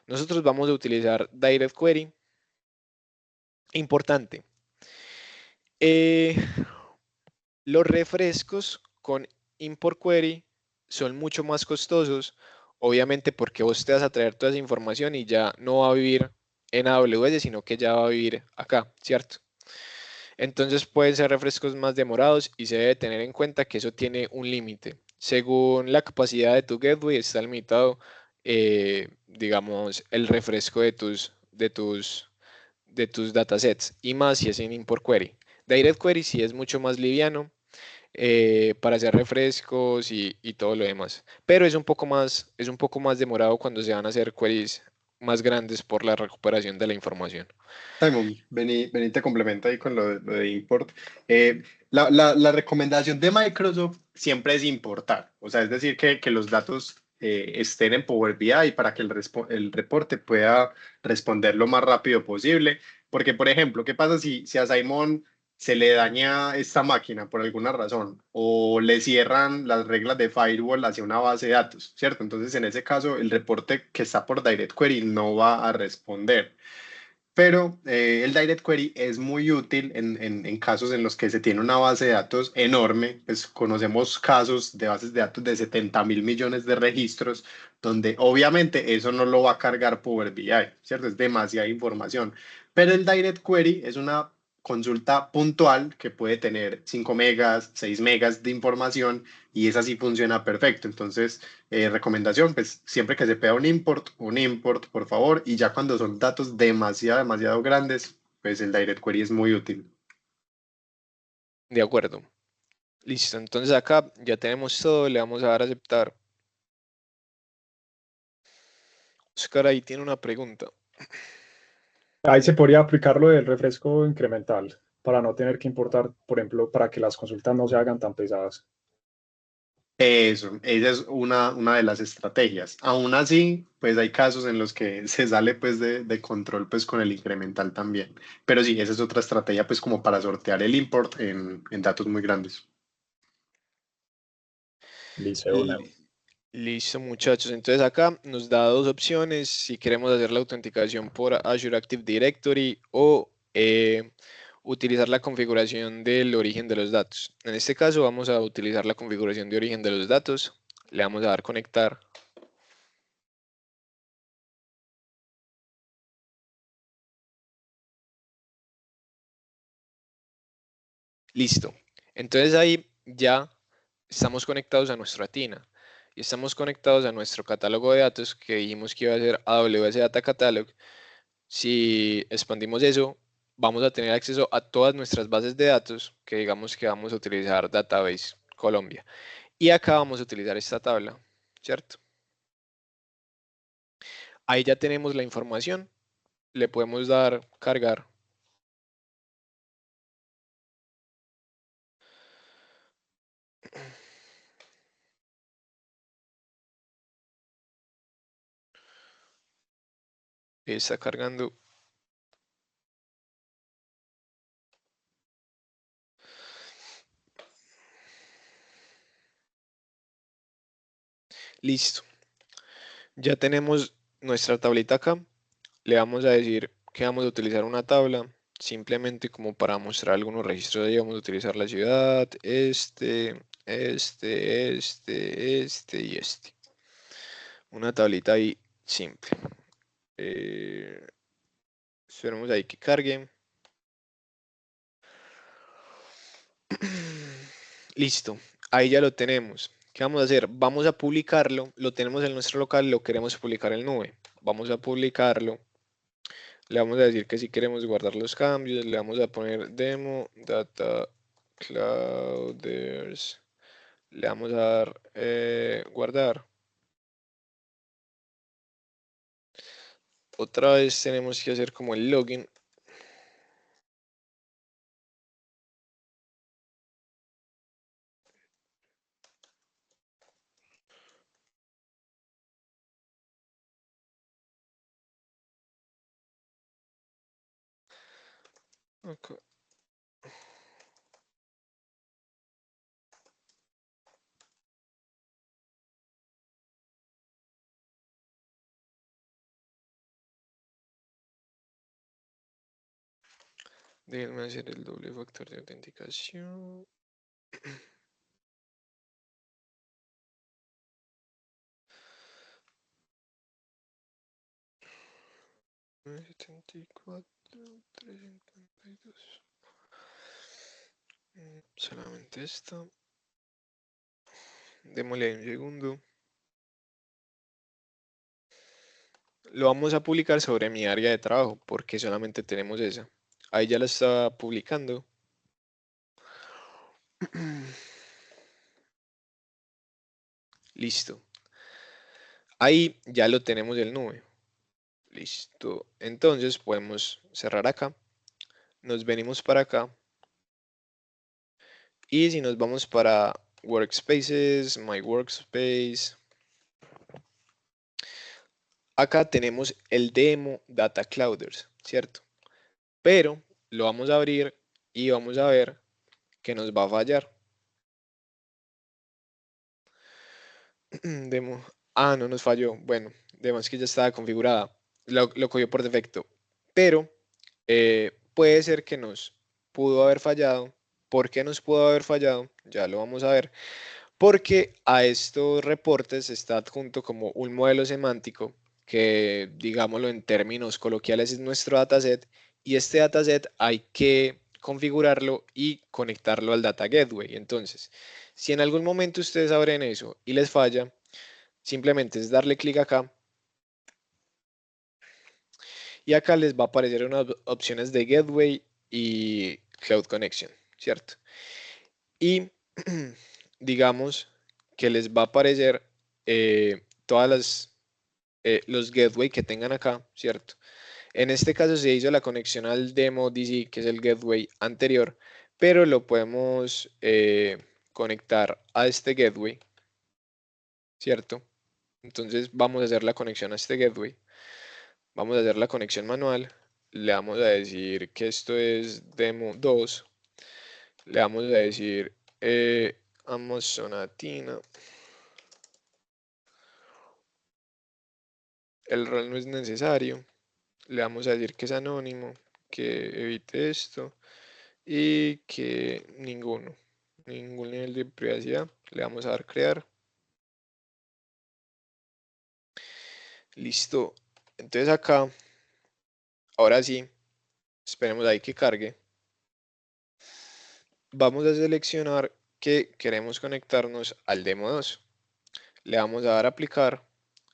Nosotros vamos a utilizar Direct Query. Importante. Los refrescos con Import Query son mucho más costosos, obviamente porque vos te vas a traer toda esa información y ya no va a vivir en AWS, sino que ya va a vivir acá, ¿cierto? Entonces pueden ser refrescos más demorados y se debe tener en cuenta que eso tiene un límite. Según la capacidad de tu gateway está limitado, digamos, el refresco de tus datasets y más si es en import query. Direct query sí es mucho más liviano para hacer refrescos y todo lo demás, pero es un poco más demorado cuando se van a hacer queries más grandes por la recuperación de la información. Simon, vení, te complementa ahí con lo de import. La recomendación de Microsoft siempre es importar, o sea, es decir, que los datos estén en Power BI para que el reporte pueda responder lo más rápido posible. Porque, por ejemplo, ¿qué pasa si a Simon se le daña esta máquina por alguna razón o le cierran las reglas de firewall hacia una base de datos, ¿cierto? Entonces, en ese caso, el reporte que está por Direct Query no va a responder. Pero el Direct Query es muy útil en casos en los que se tiene una base de datos enorme. Pues conocemos casos de bases de datos de 70.000 millones de registros, donde obviamente eso no lo va a cargar Power BI, ¿cierto? Es demasiada información. Pero el Direct Query es una consulta puntual que puede tener 5 megas, 6 megas de información y esa sí funciona perfecto. Entonces, recomendación, pues siempre que se pida un import, por favor, y ya cuando son datos demasiado grandes, pues el Direct Query es muy útil. De acuerdo. Listo, entonces acá ya tenemos todo, le vamos a dar a aceptar. Oscar ahí tiene una pregunta. Ahí se podría aplicar lo del refresco incremental para no tener que importar, por ejemplo, para que las consultas no se hagan tan pesadas. Eso, esa es una de las estrategias. Aún así, pues hay casos en los que se sale pues de control pues con el incremental también. Pero sí, esa es otra estrategia pues como para sortear el import en datos muy grandes. Liceo, Listo, muchachos. Entonces acá nos da dos opciones si queremos hacer la autenticación por Azure Active Directory o utilizar la configuración del origen de los datos. En este caso vamos a utilizar la configuración de origen de los datos. Le vamos a dar conectar. Listo. Entonces ahí ya estamos conectados a nuestra TINA y estamos conectados a nuestro catálogo de datos que dijimos que iba a ser AWS Data Catalog. Si expandimos eso, vamos a tener acceso a todas nuestras bases de datos que digamos que vamos a utilizar Database Colombia. Y acá vamos a utilizar esta tabla, ¿cierto? Ahí ya tenemos la información, le podemos dar cargar. Está cargando. Listo. Ya tenemos nuestra tablita acá. Le vamos a decir que vamos a utilizar una tabla, simplemente como para mostrar algunos registros. Ahí vamos a utilizar la ciudad, este y este. Una tablita ahí simple. Esperemos ahí que cargue. Listo, ahí ya lo tenemos. ¿Qué vamos a hacer? Vamos a publicarlo, lo tenemos en nuestro local, lo queremos publicar en nube. Vamos a publicarlo. Le vamos a decir que si queremos guardar los cambios, le vamos a poner demo, data, clouders. Le vamos a dar guardar. Otra vez tenemos que hacer como el login. Okay. Déjenme hacer el doble factor de autenticación. Solamente esto. Démosle un segundo. Lo vamos a publicar sobre mi área de trabajo porque solamente tenemos esa. Ahí ya la estaba publicando. Listo. Ahí ya lo tenemos el nube. Listo. Entonces podemos cerrar acá. Nos venimos para acá. Y si nos vamos para Workspaces, My Workspace. Acá tenemos el demo Data Clouders, ¿cierto? Pero lo vamos a abrir y vamos a ver que nos va a fallar. Demo. Ah, no nos falló. Bueno, demo es que ya estaba configurada. Lo cogió por defecto. Pero puede ser que nos pudo haber fallado. ¿Por qué nos pudo haber fallado? Ya lo vamos a ver. Porque a estos reportes está adjunto como un modelo semántico que, digámoslo en términos coloquiales, es nuestro dataset. Y este dataset hay que configurarlo y conectarlo al Data Gateway. Entonces, si en algún momento ustedes abren eso y les falla, simplemente es darle clic acá y acá les va a aparecer unas opciones de Gateway y Cloud Connection, ¿cierto? Y digamos que les va a aparecer todas los gateway que tengan acá, ¿cierto? En este caso se hizo la conexión al demo DC, que es el gateway anterior, pero lo podemos conectar a este gateway, ¿cierto? Entonces vamos a hacer la conexión a este gateway. Vamos a hacer la conexión manual. Le vamos a decir que esto es demo 2. Le vamos a decir Amazonatina. El rol no es necesario. Le vamos a decir que es anónimo, que evite esto y que ningún nivel de privacidad. Le vamos a dar crear. Listo. Entonces acá, ahora sí, esperemos ahí que cargue. Vamos a seleccionar que queremos conectarnos al demo 2. Le vamos a dar a aplicar.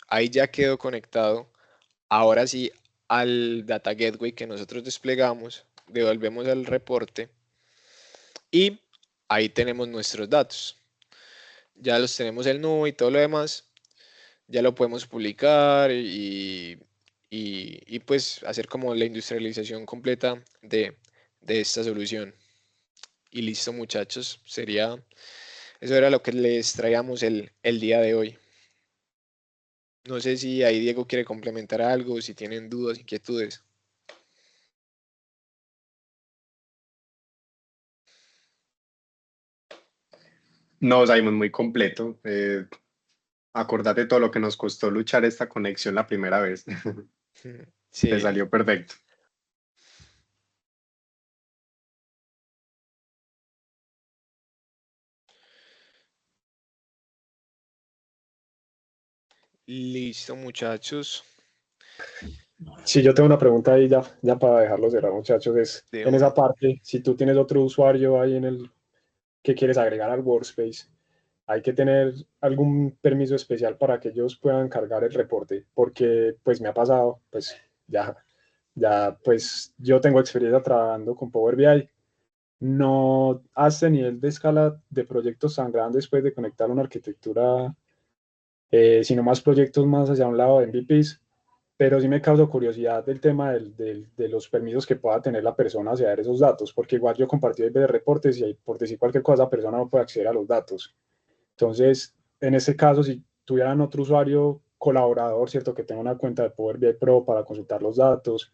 Ahí ya quedó conectado. Ahora sí, al Data Gateway que nosotros desplegamos, devolvemos el reporte y ahí tenemos nuestros datos. Ya los tenemos el nube y todo lo demás. Ya lo podemos publicar y pues hacer como la industrialización completa de esta solución. Y listo, muchachos, eso era lo que les traíamos el día de hoy. No sé si ahí Diego quiere complementar algo, si tienen dudas, inquietudes. No, Simon, muy completo. Acordate todo lo que nos costó luchar esta conexión la primera vez. Te Sí, salió perfecto. listo, muchachos. Sí, yo tengo una pregunta ahí ya para dejarlo cerrar, muchachos. Es De en esa una. parte, si tú tienes otro usuario ahí en el que quieres agregar al workspace, hay que tener algún permiso especial para que ellos puedan cargar el reporte, porque pues me ha pasado, pues pues yo tengo experiencia trabajando con Power BI, no a este nivel de escala de proyectos tan grandes después de conectar una arquitectura, sino más proyectos más hacia un lado de MVPs, pero sí me causa curiosidad del tema de los permisos que pueda tener la persona hacia ver esos datos, porque igual yo compartí el de reportes y ahí, por decir cualquier cosa, la persona no puede acceder a los datos. Entonces, en este caso, si tuvieran otro usuario colaborador, ¿cierto? Que tenga una cuenta de Power BI Pro para consultar los datos,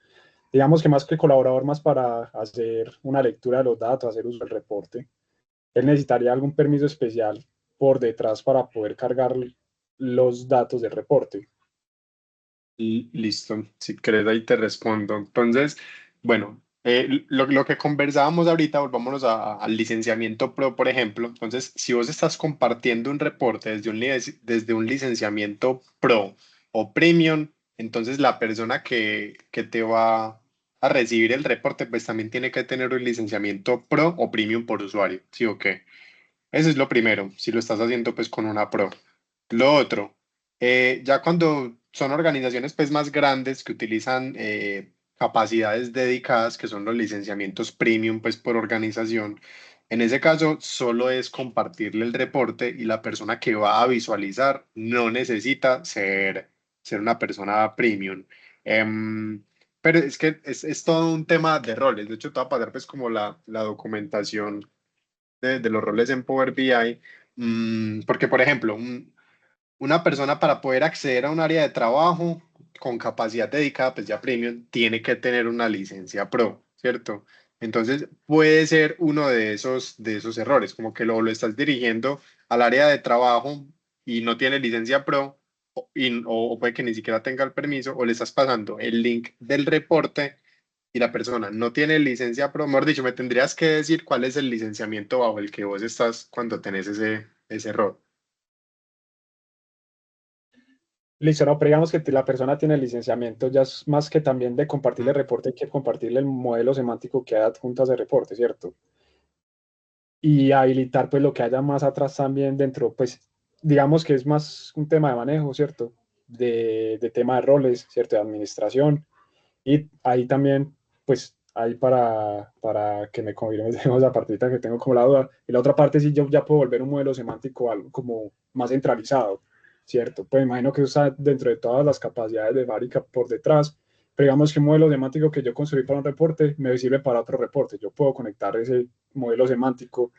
digamos que más que colaborador, más para hacer una lectura de los datos, hacer uso del reporte, él necesitaría algún permiso especial por detrás para poder cargar los datos del reporte. Y listo, si querés ahí te respondo. Entonces, bueno, Lo que conversábamos ahorita, volvámonos al licenciamiento pro, por ejemplo. Entonces, si vos estás compartiendo un reporte desde un licenciamiento pro o premium, entonces la persona que te va a recibir el reporte, pues también tiene que tener un licenciamiento pro o premium por usuario, ¿sí o qué? Eso es lo primero, si lo estás haciendo pues con una pro. Lo otro, ya cuando son organizaciones pues más grandes que utilizan capacidades dedicadas, que son los licenciamientos premium pues por organización, en ese caso solo es compartirle el reporte y la persona que va a visualizar no necesita ser una persona premium. Pero es que es todo un tema de roles. De hecho, te va a pasar pues como la documentación de los roles en Power BI, porque por ejemplo, una persona para poder acceder a un área de trabajo con capacidad dedicada, pues ya premium, tiene que tener una licencia pro, ¿cierto? Entonces puede ser uno de esos errores, como que lo estás dirigiendo al área de trabajo y no tiene licencia pro, o puede que ni siquiera tenga el permiso, o le estás pasando el link del reporte y la persona no tiene licencia pro, mejor dicho, me tendrías que decir cuál es el licenciamiento bajo el que vos estás cuando tenés ese error. Listo, no, pero digamos que la persona tiene el licenciamiento, ya es más que también de compartirle el Mm. reporte, hay que compartirle el modelo semántico que hay adjunto a ese reporte, ¿cierto? Y habilitar pues lo que haya más atrás también dentro, pues digamos que es más un tema de manejo, ¿cierto? De tema de roles, ¿cierto? De administración. Y ahí también, pues, ahí para que me confirmes digamos, la partita que tengo como la duda. Y la otra parte, sí, yo ya puedo volver un modelo semántico algo como más centralizado, ¿cierto? Pues imagino que eso está dentro de todas las capacidades de fábrica por detrás, pero digamos que un modelo semántico que yo construí para un reporte me sirve para otro reporte. Yo puedo conectar ese modelo semántico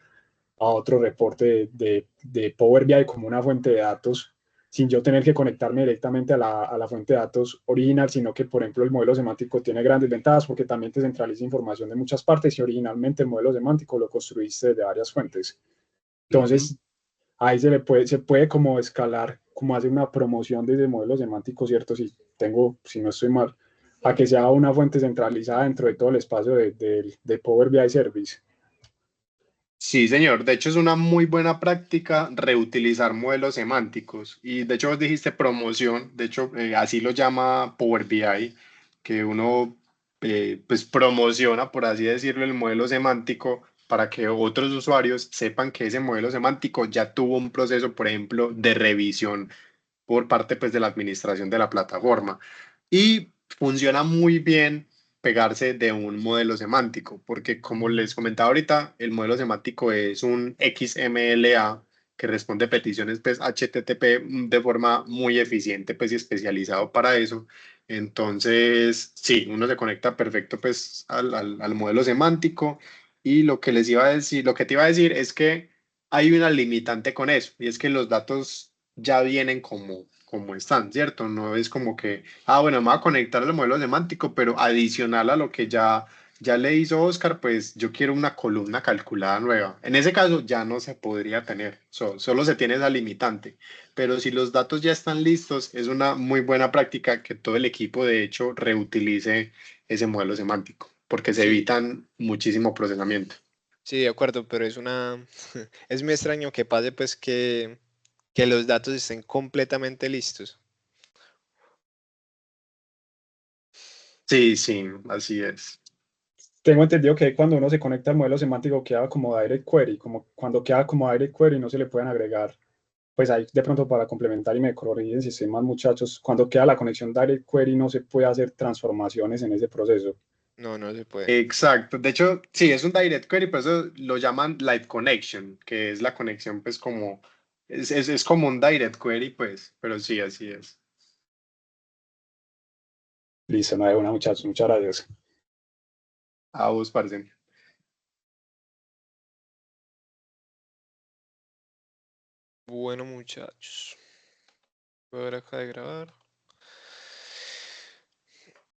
a otro reporte de Power BI como una fuente de datos sin yo tener que conectarme directamente a la fuente de datos original, sino que, por ejemplo, el modelo semántico tiene grandes ventajas porque también te centraliza información de muchas partes y originalmente el modelo semántico lo construiste de varias fuentes. Ujú. Entonces, ahí se puede como escalar, como hacer una promoción desde el modelo semántico, ¿cierto? Si no estoy mal, a que sea una fuente centralizada dentro de todo el espacio de Power BI Service. Sí, señor. De hecho, es una muy buena práctica reutilizar modelos semánticos. Y de hecho, vos dijiste promoción. De hecho, así lo llama Power BI, que uno pues promociona, por así decirlo, el modelo semántico para que otros usuarios sepan que ese modelo semántico ya tuvo un proceso, por ejemplo, de revisión por parte pues de la administración de la plataforma. Y funciona muy bien pegarse de un modelo semántico, porque como les comentaba ahorita, el modelo semántico es un XMLA que responde peticiones pues HTTP de forma muy eficiente pues y especializado para eso. Entonces, sí, uno se conecta perfecto pues al modelo semántico y lo que les iba a decir, lo que te iba a decir es que hay una limitante con eso y es que los datos ya vienen como están, ¿cierto? No es como que, bueno, me voy a conectar al modelo semántico, pero adicional a lo que ya le hizo Oscar, pues yo quiero una columna calculada nueva. En ese caso ya no se podría tener, solo se tiene esa limitante. Pero si los datos ya están listos, es una muy buena práctica que todo el equipo, de hecho, reutilice ese modelo semántico, porque se Sí, evitan muchísimo procesamiento. sí, de acuerdo, pero es una, es muy extraño que pase pues que los datos estén completamente listos. Sí, sí, así es. Tengo entendido que cuando uno se conecta al modelo semántico queda como direct query, como cuando queda como direct query no se le pueden agregar, pues ahí de pronto para complementar y me corrigen si estoy mal muchachos, cuando queda la conexión direct query no se puede hacer transformaciones en ese proceso. No, no se puede. Exacto. De hecho, sí, es un direct query, por eso lo llaman live connection, que es la conexión, pues como, es como un direct query, pues, pero sí, así es. Listo, no hay una muchachos, muchas gracias. A vos, parce. Bueno, muchachos, voy a ver acá de grabar.